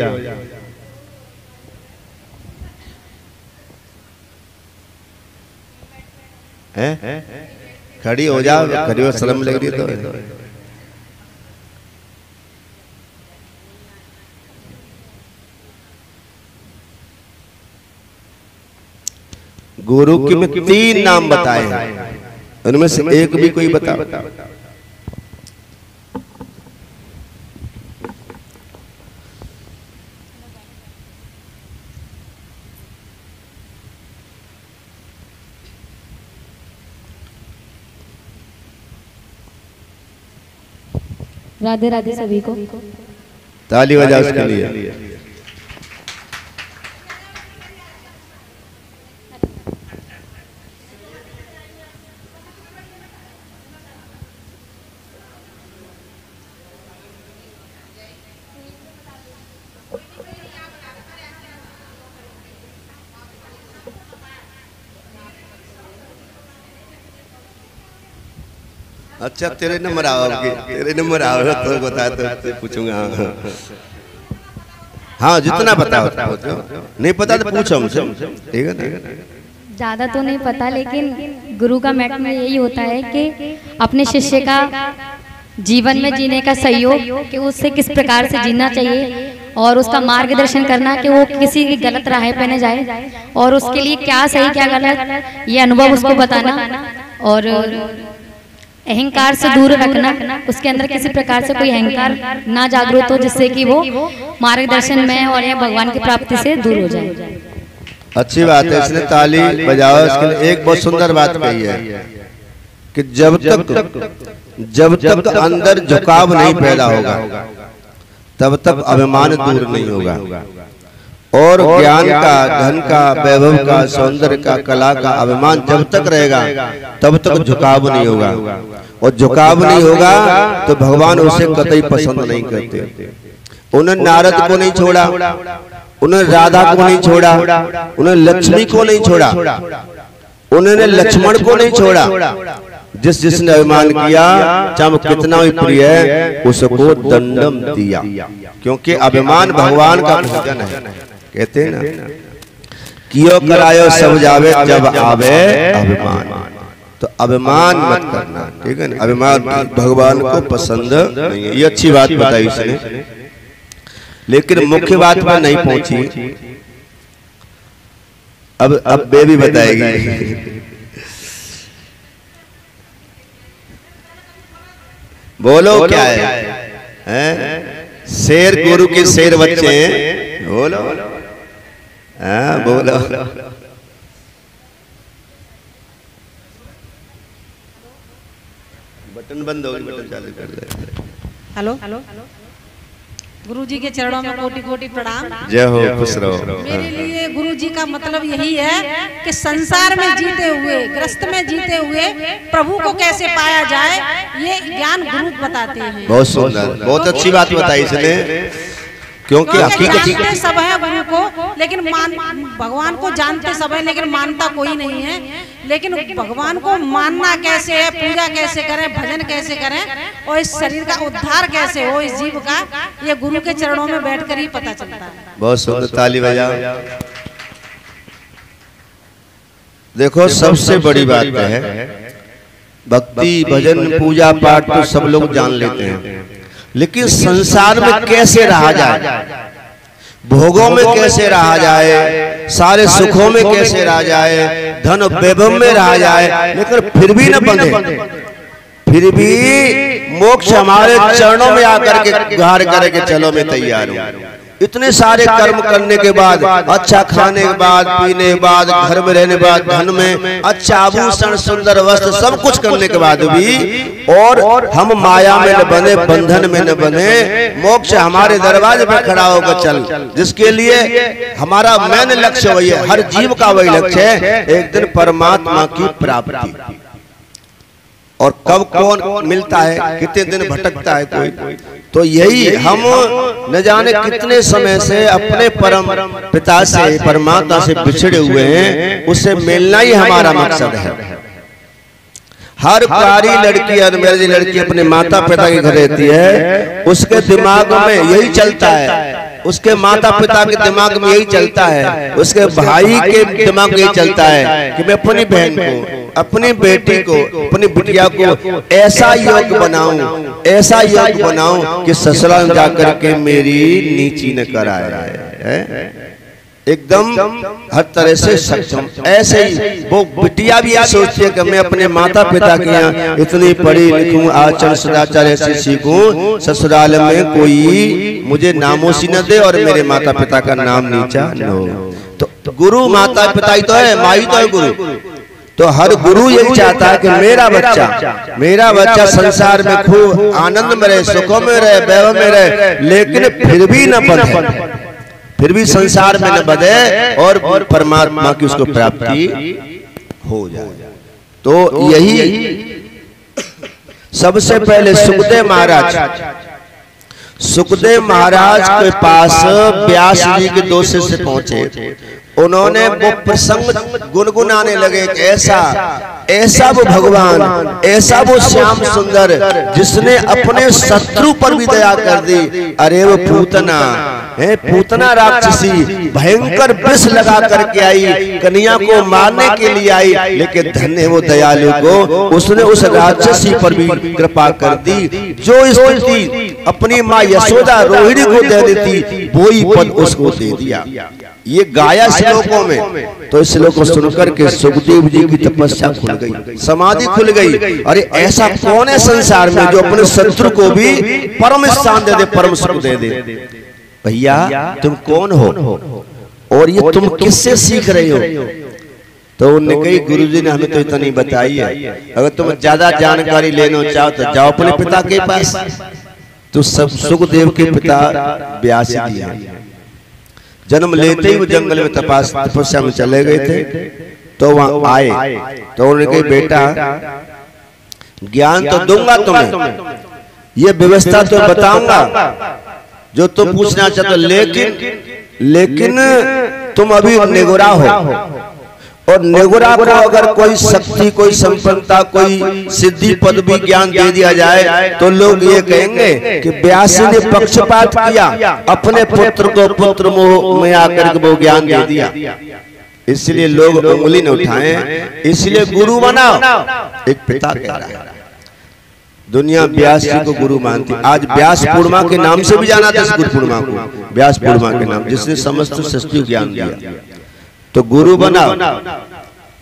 खड़ी हो जाओ, खड़ी हो, शर्म लग रही है तो गुरु के में 3 नाम बताए हैं, उनमें से एक भी कोई बता। राधे राधे सभी को। ताली बजाओ उसके लिए। अच्छा तेरे नंबर आओगे, तेरे नंबर आओगे तो बता तो पूछूंगा। हाँ जितना पता होता है, नहीं पता तो पूछो हमसे, ठीक है ना। ज्यादा तो नहीं पता, लेकिन गुरु का मैटर में यही होता है कि अपने शिष्य का जीवन में जीने का सहयोग, कि उससे किस प्रकार से जीना चाहिए और उसका मार्गदर्शन करना कि वो किसी की गलत राह पे न जाए, और उसके लिए क्या सही क्या गलत ये अनुभव उसको बताना, और अहंकार से दूर रखना, उसके अंदर किसी प्रकार से कोई अहंकार ना जागृत हो, जिससे कि वो मार्गदर्शन में और या भगवान की प्राप्ति से दूर हो जाए। अच्छी बात है, इसने ताली बजाओ इसके लिए। एक बहुत सुंदर बात कही है कि जब तक अंदर झुकाव नहीं पैदा होगा तब तक अभिमान दूर नहीं होगा, और ज्ञान का, धन का, वैभव का, सौंदर्य का, कला का अभिमान जब तक रहेगा तब तक झुकाव नहीं होगा, और झुकाव नहीं होगा तो भगवान उसे कतई पसंद नहीं करते। उन्होंने नारद को नहीं छोड़ा, उन्होंने राधा को नहीं छोड़ा, उन्होंने लक्ष्मी को नहीं छोड़ा, उन्होंने लक्ष्मण को नहीं छोड़ा। जिसने अभिमान किया, चाहे वो कितना भी प्रिय है, उसको दंडम दिया, क्योंकि अभिमान भगवान का भोजन है। कहते हैं ना, कियो करायो सब जावे जब आवे अभिमान। तो अभिमान मत करना, ठीक है ना। अभिमान भगवान को पसंद नहीं है, ये अच्छी बात बताई इसने, लेकिन मुख्य बात पर नहीं पहुंची। अब बेबी बताएगी। बोलो क्या है? शेर गुरु के शेर बच्चे हैं, बोलो। हाँ बोलो। बटन बंद हो गया, बटन चालू कर दे। हेलो हेलो, गुरु जी के चरणों में कोटि कोटि प्रणाम। जय हो, खुश रहो। मेरे लिए गुरु जी का मतलब यही है कि संसार में जीते हुए, ग्रस्त में जीते हुए प्रभु को कैसे पाया जाए, ये ज्ञान गुरु बताते हैं। बहुत सुंदर, बहुत अच्छी बात बताई इसने, क्योंकि जानते सब है गुरु को, लेकिन भगवान को जानते सब है, लेकिन मानता कोई नहीं है। लेकिन भगवान को मानना कैसे है, पूजा कैसे करें, भजन कैसे करें, और इस शरीर का उद्धार कैसे हो, इस जीव का, ये गुरु के चरणों में बैठकर ही पता चलता है। बहुत सुंदर, ताली बजाओ। देखो सबसे बड़ी बात है, भक्ति भजन पूजा पाठ तो सब लोग जान लेते हैं, लेकिन संसार में कैसे रहा जाए, भोगों में कैसे रहा जाए, सारे सुखों में कैसे रहा जाए, धन वैभव में रहा जाए, लेकिन फिर भी न बंधे, फिर भी मोक्ष हमारे चरणों में आकर के गुहार करे के चलो मैं तैयार हूँ। इतने सारे कर्म करने के बाद, अच्छा खाने के बाद, पीने के बाद, घर में रहने के बाद, धन में अच्छा आभूषण, सुंदर वस्त्र, सब कुछ करने के बाद भी, और हम माया में न बने, बंधन में न बने, मोक्ष हमारे दरवाजे पर खड़ा होकर चल, जिसके लिए हमारा मेन लक्ष्य वही है, हर जीव का वही लक्ष्य है, एक दिन परमात्मा की प्राप्ति। और कब कौन मिलता है, कितने दिन भटकता है कोई, तो यही हम न जाने कितने समय से अपने परम पिता से, परमात्मा से बिछड़े हुए हैं, उससे मिलना ही हमारा मकसद है। हर प्यारी लड़की, अनमैरिज लड़की अपने माता पिता के घर रहती है, उसके दिमाग में यही चलता है, उसके माता पिता के दिमाग में यही चलता है, उसके भाई के दिमाग में यही चलता है कि मैं अपनी बहन को, अपनी बेटी को, अपनी बिटिया को ऐसा योग्य बनाऊं, ऐसा योग्य बनाऊं कि ससुराल जाकर के मेरी नीची न कराए। एकदम हर तरह से सक्षम। ऐसे ही वो बिटिया भी सोचती है कि मैं अपने माता पिता के यहाँ इतनी पढ़ी लिखूं, आचरण सदाचार ऐसे सीखूं, ससुराल में कोई मुझे नामोशी न दे और मेरे माता पिता का नाम नीचा न हो। तो गुरु माता पिता ही तो है, माई तो है गुरु। तो हर गुरु यही चाहता है कि मेरा बच्चा संसार में खूब आनंद में रहे, सुखों में रहे, वैभव में रहे, लेकिन फिर भी न बंधे, फिर भी संसार में न बंधे और परमात्मा की उसको प्राप्ति हो जाए। तो यही सबसे पहले सुखदेव महाराज के पास व्यास जी के दो शिष्य पहुंचे। उन्होंने वो प्रसंग गुनगुनाने लगे, ऐसा वो भगवान, ऐसा वो श्याम सुंदर जिसने अपने शत्रु पर भी दया कर दी। अरे वो पूतना राक्षसी भयंकर विष लगा करके आई, कन्या को मारने के लिए आई, लेकिन धन्य वो दयालु को, उसने उस राक्षसी पर भी कृपा कर दी। जो स्थिति अपनी माँ यशोदा रोहिणी को दे देती, वो ही पद उसको दे दिया। ये गाया श्लोकों में। तो इस श्लोक को सुनकर के सुखदेव जी की तपस्या खुल गई, समाधि खुल गई। अरे ऐसा कौन है संसार में जो अपने शत्रु को भी परम स्थान दे दे, परम सुख दे दे। भैया तुम कौन हो और ये तुम किससे सीख रहे हो? तो उन्होंने कही, गुरुजी ने हमें तो इतना नहीं बताई है, अगर तुम ज्यादा जानकारी लेना चाहो तो जाओ अपने पिता के पास। तो सब सुखदेव के पिता व्यास जी हैं। जन्म लेते ही वो जंगल में तपस्या में चले गए थे। तो वहां आए तो उन्होंने कहा, बेटा ज्ञान तो दूंगा तुम्हें, ये व्यवस्था तो बताऊंगा जो तुम पूछना चाहते हो, लेकिन तुम अभी निगुरा हो, और निगुरा को अगर कोई शक्ति, कोई संपन्नता, कोई सिद्धि पदवी ज्ञान दे दिया जाए तो लोग ये कहेंगे कि व्यास ने पक्षपात किया, अपने पुत्र को पुत्र मोह में आकर के वो ज्ञान दे दिया। इसलिए लोग उंगली न उठाएं, इसलिए गुरु बनाओ। एक पिता कह रहा है, दुनिया व्यास जी को गुरु मानती। आज व्यास पूर्णिमा के नाम से भी जाना था, गुरु पूर्णिमा को व्यास पूर्णिमा के नाम, जिसने समस्त सृष्टि ज्ञान दिया। तो गुरु बनाओ,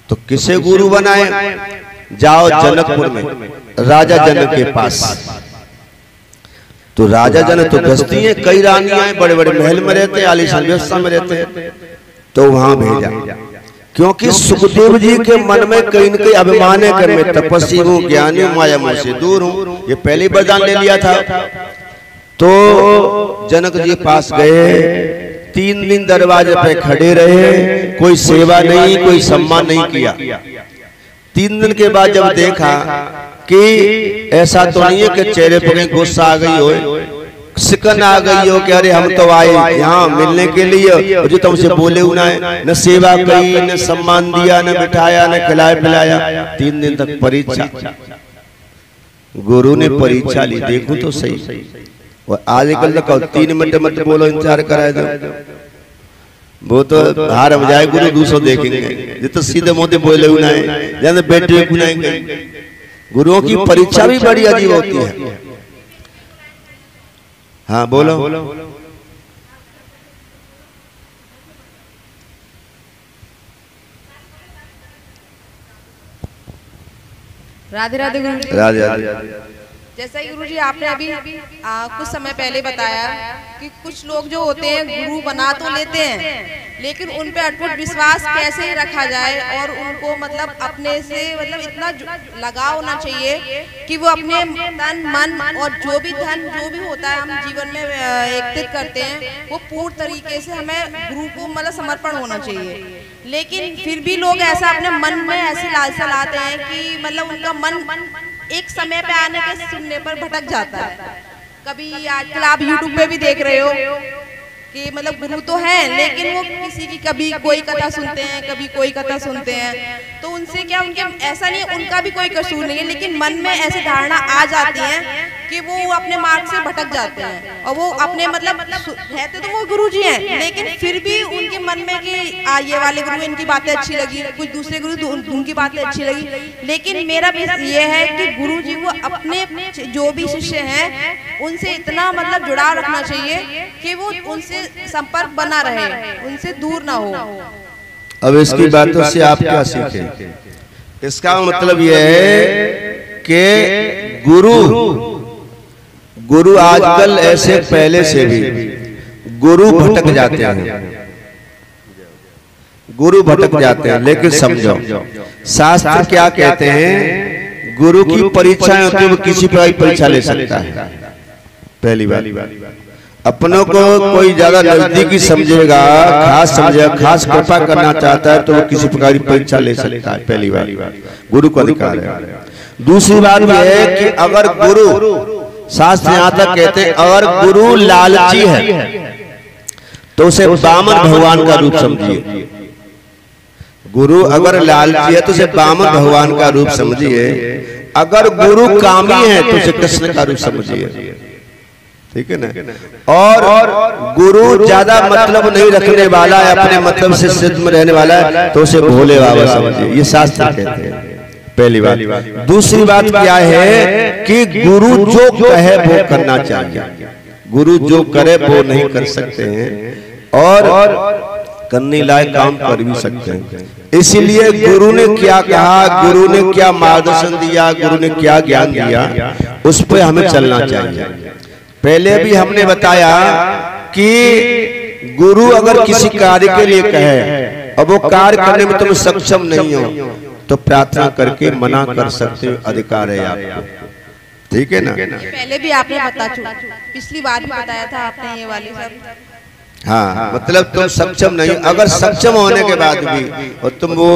तो किसे गुरु बनाए? जाओ जनकपुर में राजा जनक के पास। तो राजा जनक तो गस्ती है, कई रानियां बड़े बड़े महल में रहते हैं, आलीशान व्यवस्था में रहते हैं। तो वहां भेजा, क्योंकि सुखदेव जी के मन में कहीं न कहीं अभिमान है कि मैं तपस्वी हूँ, ज्ञानी हूँ, माया मोह से दूर हूँ। ये पहले वरदान ले लिया था। तो जनक जी पास गए, 3 दिन दरवाजे पे खड़े रहे, कोई सेवा नहीं, कोई सम्मान नहीं किया। 3 दिन के बाद जब देखा कि ऐसा तो नहीं है कि चेहरे पर गुस्सा आ गई हो, सिकन आ गई हो कि अरे हम तो आए यहाँ मिलने के लिए, जो तुमसे बोले न सेवा की, न सम्मान दिया, न बिठाया, न खिलाया पिलाया। 3 दिन तक परीक्षा, गुरु ने परीक्षा ली। देखो तो सही, और आजकल तो 3 मिनट मत बोलो, इंतजार कराए दो, वो तो हार हो जाए। गुरु दूसरों देखेंगे, ये तो सीधे मोदी बोले उन्हें बैठे बुलाएंगे। गुरुओं की परीक्षा भी बड़ी अजीब होती है। हाँ बोलो। राधे राधे गुरु। राधे राधे। जैसा ही गुरुजी आपने अभी कुछ समय पहले बताया कि कुछ लोग जो होते हैं गुरु बना तो लेते हैं, लेकिन उन पे अटूट विश्वास कैसे रखा जाए और उनको मतलब अपने से मतलब इतना लगाव होना चाहिए कि वो अपने तन मन और जो भी धन जो भी होता है हम जीवन में एकत्रित करते हैं वो पूर्ण तरीके से हमें गुरु को मतलब समर्पण होना चाहिए। लेकिन फिर भी लोग ऐसा अपने मन में ऐसी लालसा लाते हैं कि मतलब उनका मन एक समय पे आने के सुनने पर भटक जाता है। कभी आजकल आप YouTube पे भी देख रहे हो कि मतलब गुरु तो है लेकिन वो किसी की कभी कोई कथा सुनते हैं, कभी कोई कथा सुनते हैं, तो उनसे क्या उनके ऐसा नहीं है उनका भी कोई कसूर नहीं है, लेकिन मन में ऐसी धारणा आ जाती है कि वो अपने मार्ग से भटक जाते हैं और वो अपने मतलब रहते तो वो गुरु जी हैं लेकिन फिर भी उनके मन में कि ये वाले गुरु इनकी बातें अच्छी लगी, कुछ दूसरे गुरु उनकी बातें अच्छी लगी। लेकिन मेरा ये है कि गुरु जी को अपने जो भी शिष्य हैं उनसे इतना मतलब जुड़ाव रखना चाहिए कि वो उनसे संपर्क बना रहे, उनसे दूर ना हो। अब इसकी बातों से आप क्या सीखें? इसका मतलब यह है कि गुरु आजकल ऐसे पहले से भी गुरु भटक जाते हैं, गुरु भटक जाते हैं। लेकिन समझो शास्त्र क्या कहते हैं, गुरु की परीक्षाएं होती है, वो किसी पर परीक्षा ले सकता है। पहली बात, अपनों को कोई ज्यादा नजदीकी समझेगा, खास समझेगा, खास कृपा करना चाहता है तो वो किसी प्रकार की परीक्षा ले सकता है। पहली बात, गुरु को अधिकार है। दूसरी बात यह है कि अगर गुरु, शास्त्र यहाँ तक कहते हैं, अगर गुरु लालची है तो उसे वामन भगवान का रूप समझिए। गुरु अगर लालची है तो उसे वामन भगवान का रूप समझिए। अगर गुरु कामी है तो उसे कृष्ण का रूप समझिए। ठीक है ना। और गुरु ज्यादा मतलब नहीं रखने वाला है, अपने मतलब से सिद्ध में रहने वाला है तो उसे भोले बाबा समझिए। ये शास्त्र कहते हैं। पहली बात। दूसरी बात क्या है कि गुरु जो कहे वो करना चाहिए। गुरु जो करे वो नहीं कर सकते हैं और करने लायक काम कर भी सकते हैं। इसीलिए गुरु ने क्या कहा, गुरु ने क्या मार्गदर्शन दिया, गुरु ने क्या ज्ञान दिया, उस पर हमें चलना चाहिए। पहले भी हमने बताया कि गुरु अगर किसी कार्य के लिए कहे और वो कार्य करने में तुम सक्षम नहीं हो तो प्रार्थना करके मना कर सकते हो, अधिकार है आपको। ठीक है ना। पहले भी आपने पिछली बार भी बताया था आपने ये वाली सब। हाँ, मतलब तुम सक्षम नहीं, अगर सक्षम होने के बाद भी और तुम वो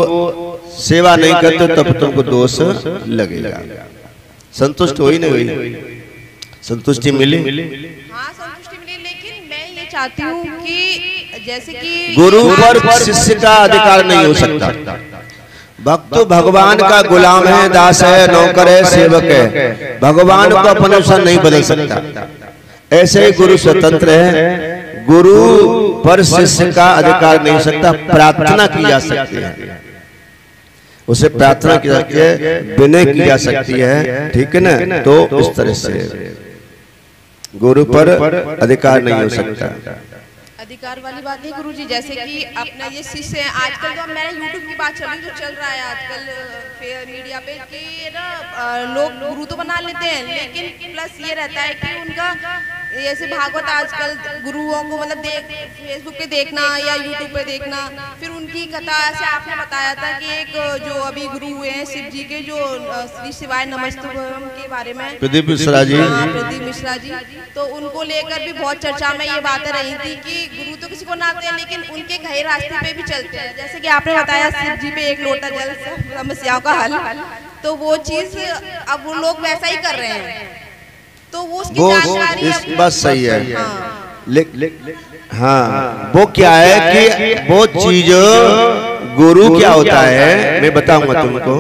सेवा नहीं करते तब तुमको दोष लगेगा। संतुष्ट हुई नहीं हुई? संतुष्टि मिली? हाँ, संतुष्टि मिली। लेकिन मैं ये चाहती हूँ कि जैसे कि गुरु पर शिष्य का अधिकार नहीं हो सकता। भक्त तो भगवान का गुलाम है, दास है, नौकर है, सेवक है। भगवान को अपने अनुसार नहीं बदल सकता। ऐसे ही गुरु स्वतंत्र है। गुरु पर शिष्य का अधिकार नहीं हो सकता। प्रार्थना की जा सकती है, उसे प्रार्थना की जाती है, विनय की जा सकती है। ठीक है ना। तो इस तरह से गुरु पर अधिकार नहीं हो सकता। अधिकार वाली बात नहीं गुरुजी, जैसे कि अपना ये शिष्य है। आजकल जो मेरा यूट्यूब की बात चल रहा है आजकल मीडिया पे कि ना लोग गुरु तो बना लेते हैं, लेकिन प्लस ये रहता है कि उनका ऐसे भागवत आजकल गुरुओं को मतलब फेसबुक पे देखना या यूट्यूब पे देखना, फिर उनकी कथा ऐसे आपने बताया था कि एक जो अभी गुरु हुए हैं शिव जी के, जो श्री शिवाय नमस्तुभ्यम के बारे में, प्रदीप मिश्रा जी। प्रदीप मिश्रा जी, तो उनको लेकर भी बहुत चर्चा में ये बातें रही थी कि गुरु तो किसी को नाते हैं लेकिन उनके गहरे रास्ते पे भी चलते हैं। जैसे कि आपने बताया शिव जी पे एक लोटा जल समस्याओं का हल, तो वो चीज अब वो लोग वैसा ही कर रहे हैं। तो वो उसकी जानकारी इस बात सही है। हाँ, वो क्या है कि वो चीज गुरु क्या होता है मैं बताऊंगा तुमको।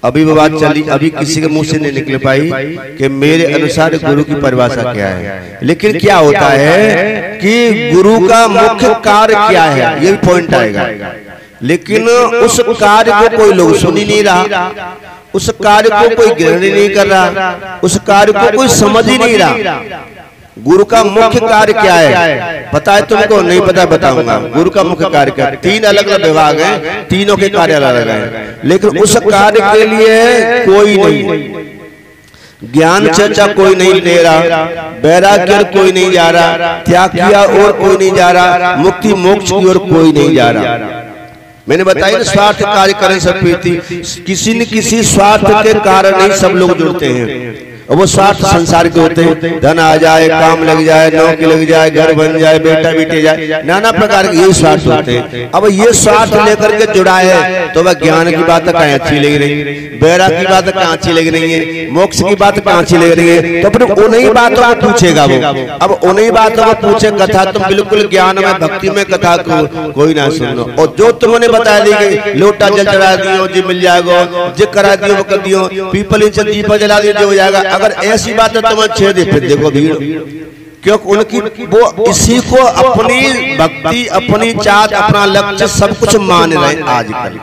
अभी वो बात चली, अभी किसी के मुंह से नहीं निकल पाई कि मेरे अनुसार गुरु की परिभाषा क्या है। लेकिन क्या होता है कि गुरु का मुख्य कार्य क्या है, ये भी पॉइंट आएगा। लेकिन उस कार्य को कोई लोग सुन ही नहीं रहा, उस कार्य को कोई ग्रहण नहीं कर रहा, उस कार्य को कोई समझ ही नहीं रहा। गुरु का मुख्य कार्य क्या है पता है तुमको? नहीं पता, बताऊंगा। गुरु का मुख्य कार्य क्या है? 3 अलग अलग विभाग हैं, तीनों के कार्य अलग अलग हैं, लेकिन उस कार्य के लिए कोई नहीं, ज्ञान चर्चा कोई नहीं ले रहा, वैराग्य कोई नहीं जा रहा, त्याग किया और कोई नहीं जा रहा, मुक्ति मोक्ष की ओर कोई नहीं जा रहा। मैंने बताया ना, स्वार्थ कार्य करें सब प्रीति, किसी न किसी स्वार्थ के कारण ही सब लोग जुड़ते हैं। और वो स्वार्थ संसार के होते हैं, धन आ जाए, काम लग जाए, नौकरी लग जाए, घर बन जाए, बेटा बेटे जाए, नाना प्रकार के यही स्वार्थ होते हैं। अब ये स्वार्थ लेकर के जुड़ा है तो वह ज्ञान की बात कहाँ अच्छी लग रही, वैराग्य की बात कहाँ अच्छी लग रही है, मोक्ष की बात कहाँ अच्छी लग रही है, तो फिर उन्हीं बातों को पूछेगा वो। अब उन्हीं बातों को पूछे कथा, तुम बिल्कुल ज्ञान में भक्ति में कथा को कोई ना सुनो। और जो तुमने बता दी गई, लोटा जल चढ़ा दियो जी मिल जाएगा, जे करा दियो वो कर दियो, पीपल दीपक जला दियो हो जाएगा। अगर ऐसी बात है तो छेड़ दे, फिर देखो भीड़, क्योंकि उनकी वो इसी को अपनी भक्ति, अपनी चाहत, अपना लक्ष्य सब कुछ मान रहे हैं आजकल।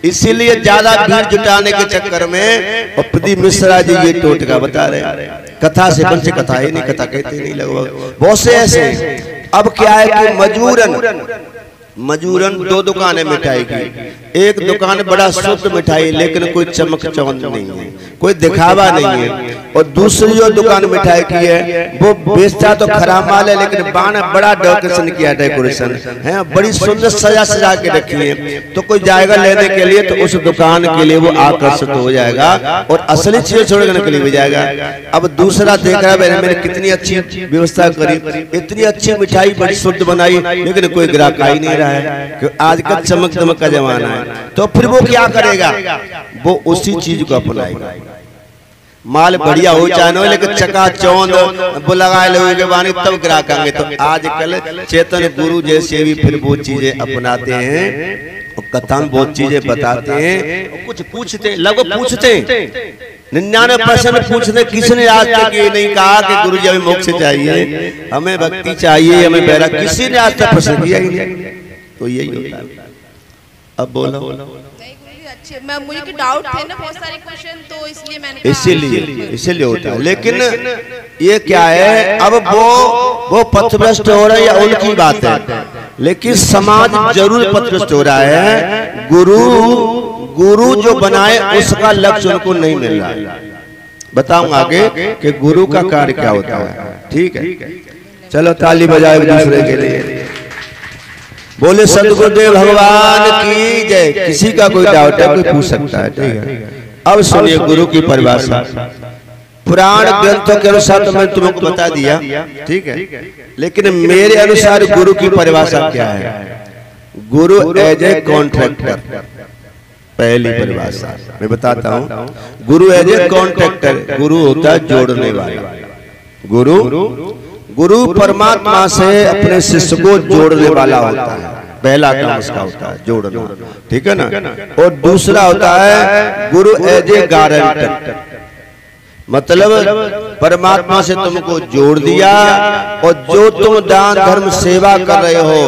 इसीलिए ज्यादा भीड़ जुटाने के चक्कर में प्रदीप मिश्रा जी ये टोटका बता रहे हैं। कथा से बन से कथा ही नहीं, कथा कहते नहीं लगभग बहुत से ऐसे। अब क्या है कि मजूरन दो दुकानें मिठाई की, एक दुकान बड़ा शुद्ध मिठाई लेकिन कोई चमक चौंध नहीं है, कोई दिखावा नहीं है, और दूसरी जो दुकान मिठाई की है वो बेचता तो खराब माल है लेकिन बड़ा डेकोरेशन किया, डेकोरेशन है बड़ी सुंदर सजा के रखी है, तो कोई जाएगा लेने के लिए तो उस दुकान के लिए वो आकर्षित हो जाएगा और असली चीज छोड़ने के लिए भी जाएगा। अब दूसरा देख रहा है मैंने कितनी अच्छी व्यवस्था करी, इतनी अच्छी मिठाई बड़ी शुद्ध बनाई, लेकिन कोई ग्राहक आ ही नहीं रहा है कि आजकल चमक दमक का जमाना है, तो फिर वो क्या करेगा, वो उसी चीज को अपनाएगा। माल बढ़िया हो चाहे न हो लेकिन चकाचौंध वो लगाए लोगों के बानी तब ग्राहक आएंगे। तो आजकल चेतन गुरु जैसे भी फिर वो चीजें अपनाते हैं और कथा में बहुत चीजें बताते हैं, कुछ पूछते लगभग पूछते 99% पूछते, किसने आज तक ये नहीं कहा कि गुरु जी हमें मोक्ष चाहिए, हमें भक्ति चाहिए, हमें बैरा, किसी ने आज तक प्रश्न किया ही नहीं। तो यही होता है। अब बोलो। अच्छे मुझे डाउट थे ना बहुत सारे क्वेश्चन, तो इसलिए मैंने इसीलिए होता है। लेकिन ये क्या है, अब वो पथभ्रष्ट हो रहा है या उनकी बात है, लेकिन समाज जरूर पथभ्रष्ट हो रहा है। गुरु जो बनाए उसका लक्ष्य उनको नहीं मिल रहा है। बताऊंगा आगे कि गुरु का कार्य क्या होता है। ठीक है, चलो ताली बजाए दूसरे के लिए। बोले सदगुरुदेव भगवान की जय। किसी का कोई डाउट है कोई पूछ सकता है। ठीक है, अब सुनिए गुरु की परिभाषा। पुराण ग्रंथों के अनुसार तो मैंने तुमको बता दिया, ठीक है, लेकिन मेरे अनुसार गुरु की परिभाषा क्या है। गुरु एज ए कॉन्ट्रैक्टर, पहली परिभाषा मैं बताता हूँ। गुरु एज ए कॉन्ट्रैक्टर, गुरु होता है जोड़ने वाला। गुरु परमात्मा से अपने शिष्य को जोड़ने वाला होता है, पहला काम उसका होता है जोड़ना, ठीक है ना। और दूसरा होता है गुरु एज ए गारंटर, मतलब परमात्मा से तुमको जोड़ दिया और जो तुम दान धर्म सेवा कर रहे हो,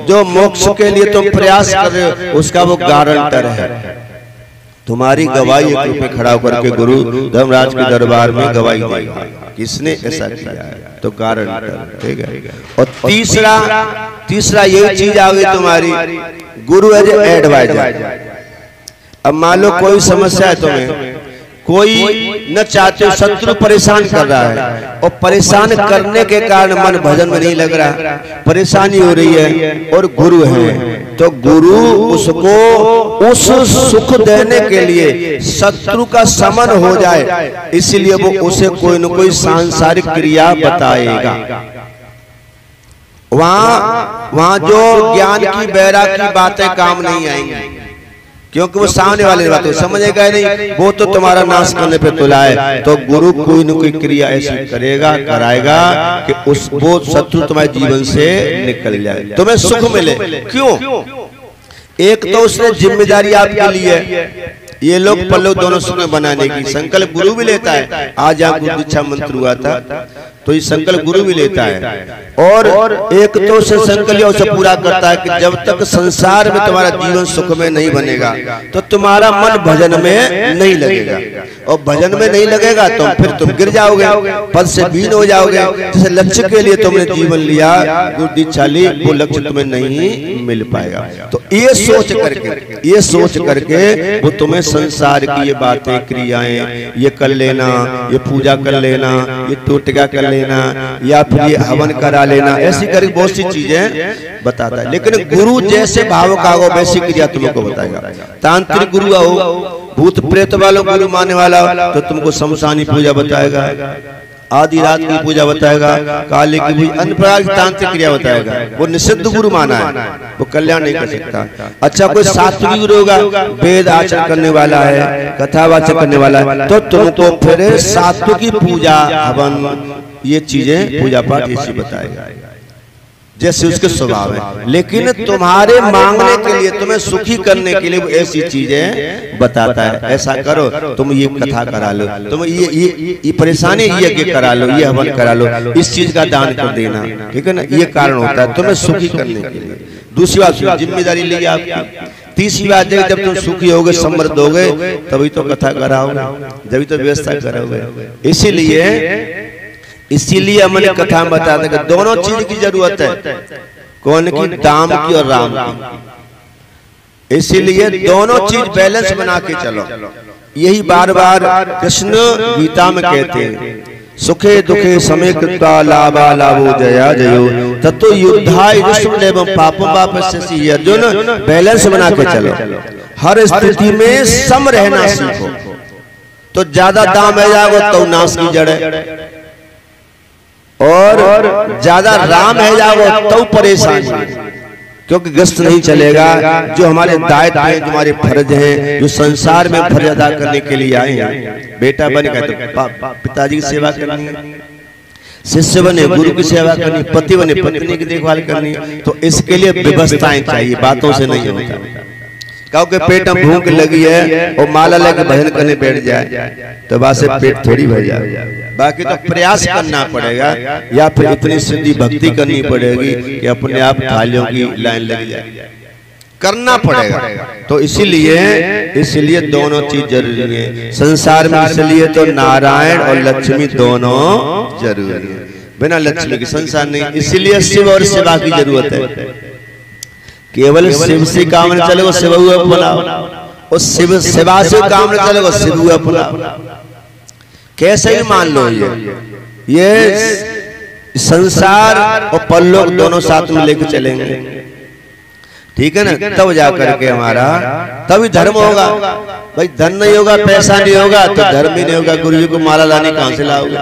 जो मोक्ष के लिए तुम प्रयास कर रहे हो, उसका वो गारंटर है। तुम्हारी गवाही एक रूप में खड़ा होकर के गुरु धर्मराज के दरबार में गवाही देगा, किसने ऐसा किया है, तो गारंटर। ठीक है, और तीसरा यही चीज आ गई तुम्हारी, गुरु एज एडवाइजर। अब मान लो कोई समस्या है तुम्हें, कोई न चाहते शत्रु परेशान कर रहा है और परेशान करने के कारण मन भजन में नहीं लग रहा, परेशानी हो रही है और गुरु है, तो गुरु उसको उस सुख देने के लिए शत्रु का समन हो जाए, इसलिए वो उसे कोई न कोई सांसारिक क्रिया बताएगा। वहां जो ज्ञान की वैराग की बातें काम नहीं आएंगी, क्योंकि वो सामने वाले बात तो समझेगा ही नहीं, वो तो तुम्हारा नाश करने पे तुला है। तो गुरु कोई न कोई क्रिया ऐसी करेगा, कराएगा कि वो शत्रु तुम्हारे जीवन से निकल जाए, तुम्हें सुख मिले। क्यों? एक तो उसने जिम्मेदारी आपके लिए, ये लोग पल्लव दोनों सुख बनाने की संकल्प गुरु भी लेता है। आज यहाँ गुरु दीक्षा मंत्र हुआ था तो ये संकल्प गुरु भी लेता है, और एक तो उसे संकल्प उसे पूरा करता है कि जब तक संसार में तुम्हारा जीवन सुख में नहीं बनेगा तो तुम्हारा मन भजन में नहीं लगेगा, और भजन में नहीं लगेगा तो फिर तुम गिर जाओगे, पद से बीन हो जाओगे। जैसे लक्ष्य के लिए तुमने जीवन लिया, गुरु दीक्षा ली, वो लक्ष्य तुम्हें नहीं मिल पाएगा। तो ये सोच करके वो तुम्हें संसार की ये बातें, क्रियाएं, ये कर लेना, ये पूजा कर लेना, ये टोटका कर लेना, या फिर ये हवन करा लेना, ऐसी करके बहुत सी चीजें बताता है। लेकिन गुरु जैसे भाव का हो वैसी क्रिया तुमको बताएगा। तांत्रिक गुरु हो, भूत प्रेत वालों गुरु मानने वाला तो तुमको शमशानी पूजा बताएगा, आधी रात की पूजा बताएगा, काली की पूजा, अन्य प्रकार की तांत्रिक क्रिया बताएगा। वो निषिद्ध गुरु माना है, वो कल्याण नहीं कर सकता। अच्छा कोई सात्विक गुरु होगा, वेद आचरण करने वाला है, कथा वाचन करने वाला है, तो तुमको फिर सात्विकी पूजा, हवन, ये चीजें पूजा पाठ ऐसी बताएगा जैसे उसके स्वभाव है। लेकिन तुम्हारे मांगने के लिए, तुम्हें सुखी करने के लिए वो ऐसी चीजें बताता है। ऐसा करो, तुम ये कथा करा लो, तुम ये परेशानी ये करा लो, ये हवन करा लो, इस चीज का दान कर देना, ठीक है ना। ये कारण होता है तुम्हें सुखी करने के लिए। दूसरी बात, जिम्मेदारी ली आपकी। तीसरी बात है जब तुम सुखी होगे समृद्ध होगे तभी तो कथा कराओगे, जब तो व्यवस्था करोगे। इसीलिए हमने कथा में बताया था कि दोनों चीज की जरूरत है, कौन की? दाम की और राम की। इसीलिए दोनों चीज बैलेंस बना के चलो। यही बार बार कृष्ण गीता में कहते हैं, सुखे दुखे समय कृत्वा लाभा लाभो जया जयो ततो युद्धाय विष्णुदेवं पापं पापस्य। अर्जुन बैलेंस बना के चलो, हर स्थिति में सम रहना सीखो। तो ज्यादा दाम है जाओगे तो नाश की जड़ है, और ज्यादा राम है जाओगे तो परेशानी, क्योंकि गस्त नहीं चलेगा। जो हमारे दायित्व हैं, तुम्हारे फर्ज हैं, जो संसार में फर्ज अदा करने के लिए आए हैं। बेटा बने तो पिताजी की सेवा करनी है, शिष्य बने गुरु की सेवा करनी, पति बने पत्नी की देखभाल करनी। तो इसके लिए व्यवस्थाएं चाहिए, बातों से नहीं होता। क्योंकि पेट में भूख लगी है और माला लेकर भजन करने बैठ जाए तो बस पेट थोड़ी भर जाए। बाकी तो प्रयास करना पड़ेगा, या फिर इतनी सिद्धि भक्ति करनी पड़ेगी कि अपने आप थालियों की लाइन लग जाए, करना पड़ेगा। तो इसीलिए दोनों चीज जरूरी है संसार में। इसलिए तो नारायण और लक्ष्मी दोनों जरूरी है, बिना लक्ष्मी के संसार नहीं। इसीलिए शिव और सेवा की जरूरत है। केवल शिव से काम न चलेगा, शिव अपनाओ, और शिव सेवा से काम न चलेगा, शिव अपनाओ। कैसे ही मान लो, ये संसार और परलोक दोनों साथ में लेकर चलेंगे, ठीक है ना? तब जाकर के हमारा तभी धर्म होगा। भाई धन नहीं होगा, पैसा नहीं होगा तो धर्म भी नहीं होगा। गुरु जी को माला लाने कहां से लाओगे,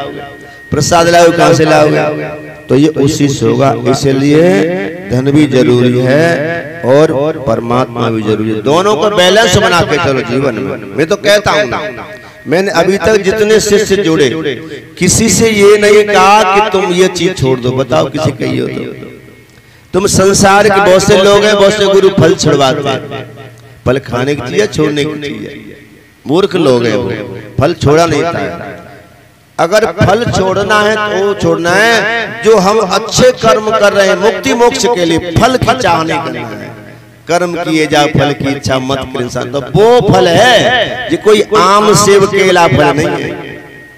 प्रसाद लाओगे कहां से लाओगे? तो ये उसी से होगा। इसलिए धन भी जरूरी है और परमात्मा भी जरूरी है। दोनों को बैलेंस बना के चलो जीवन में। मैं तो कहता हूँ, मैंने अभी तक जितने शिष्य जोड़े, किसी से ये नहीं कहा कि तुम ये चीज छोड़ दो। बताओ किसी कही हो तो? तुम संसार के बहुत से लोग हैं, बहुत से गुरु फल छुड़वाते हैं, फल खाने की चीज छोड़ने की चीज। मूर्ख लोग हैं वो, फल छोड़ा नहीं था। अगर फल छोड़ना है तो छोड़ना है जो हम अच्छे कर्म कर रहे हैं मुक्ति मोक्ष के लिए, फल की चाह नहीं करना है। कर्म किए जा फल की इच्छा मत कर इंसान, तो वो फल है जो कोई आम सेब केला फल नहीं है।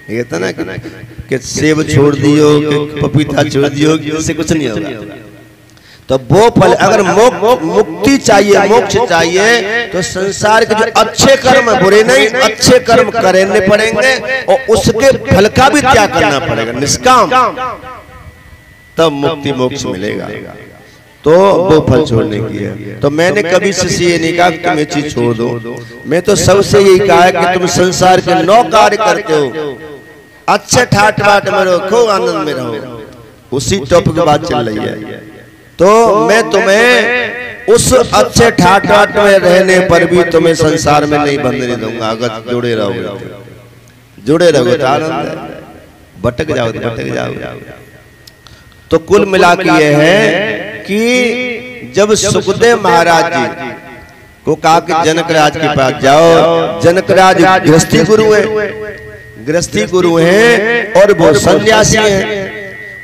ये तो ना कि सेब छोड़ दियो, कि पपीता छोड़ दियो, इससे कुछ नहीं होगा। तो वो फल, अगर मुक्ति चाहिए, मोक्ष चाहिए, तो संसार के जो अच्छे कर्म, बुरे नहीं अच्छे कर्म करने पड़ेंगे और उसके फल का भी त्याग करना पड़ेगा, निष्काम, तब मुक्ति मोक्ष मिलेगा। तो वो फल छोड़ने की है। तो मैंने कभी से ये नहीं कहा कि तुम ये चीज छोड़ दो। मैं तो सबसे यही कहा है कि तुम संसार के 9 कार्य करते हो, अच्छे ठाट बाट में रहो, खूब आनंद में रहो। उसी टॉपिक की बात चल रही है। तो मैं तुम्हें उस अच्छे ठाट बाट में रहने पर भी तुम्हें संसार में नहीं बंधने दूंगा। अगर जुड़े रहोगे तो आनंद है, भटक जाओगे। तो कुल मिला के यह है कि जब सुखदेव महाराज जी को कहा कि जनकराज के पास जाओ, जनकराज गृहस्थी गुरु हैं और वो सन्यासी हैं।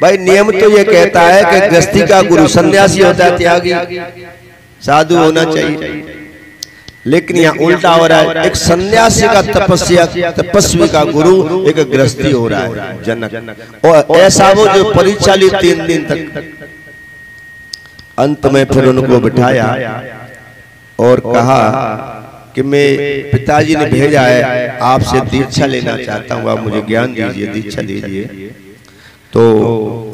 भाई नियम तो ये कहता है कि गृहस्थी का गुरु सन्यासी होता है, त्यागी साधु होना चाहिए, लेकिन यहाँ उल्टा हो रहा है। एक सन्यासी का तपस्वी का गुरु एक गृहस्थी हो रहा है जनक। और ऐसा वो जो परीक्षा ली 3 दिन तक, अंत में फिर उनको बिठाया और कहा कि मैं पिताजी ने भेजा है, आपसे दीक्षा लेना चाहता हूँ, आप मुझे ज्ञान दीजिए, दीक्षा दीजिए। तो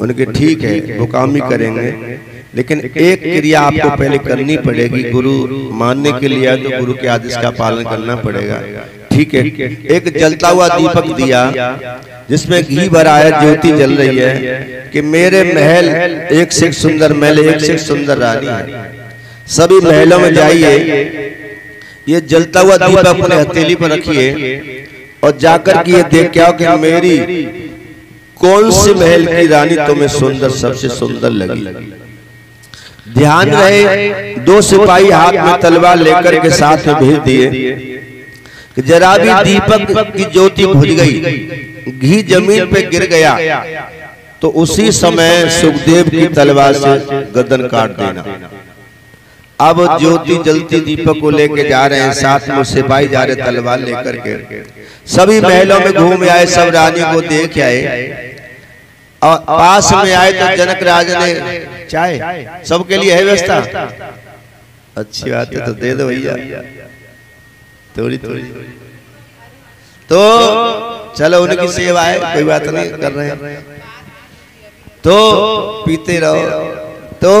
उनके ठीक है, वो काम ही करेंगे, लेकिन एक क्रिया आपको पहले करनी पड़ेगी। गुरु मानने के लिए तो गुरु के आदेश का पालन करना पड़ेगा, ठीक है। एक जलता हुआ दीपक दिया जिसमें घी भरा है, ज्योति जल रही है कि मेरे महल एक से एक सुंदर महल, एक से एक सुंदर रानी है, सभी महलों में जाइए, ये जलता हुआ दीपक अपने हथेली पर रखिए और जाकर के ये देख के आओ कि मेरी कौन सी महल की रानी तुम्हें सुंदर, सबसे सुंदर लगी। ध्यान रहे, 2 सिपाही हाथ में तलवार लेकर के साथ में भेज दिए कि जरा भी दीपक की ज्योति बुझ गई, घी जमीन पे गिर गया तो उसी समय सुखदेव की तलवार से गर्दन काट देना। अब ज्योति जलती दीपक को लेके जा रहे हैं, साथ में सिपाही जा रहे तलवार लेकर के। सभी महलों में घूम आए, सब रानी को देख आए और पास में आए तो जनक राजा ने चाय सबके लिए है व्यवस्था। अच्छी बात है, तो दे दो भैया थोड़ी थोड़ी। तो चलो उनकी सेवा है, कोई बात नहीं कर रहे हैं, तो पीते रहो। तो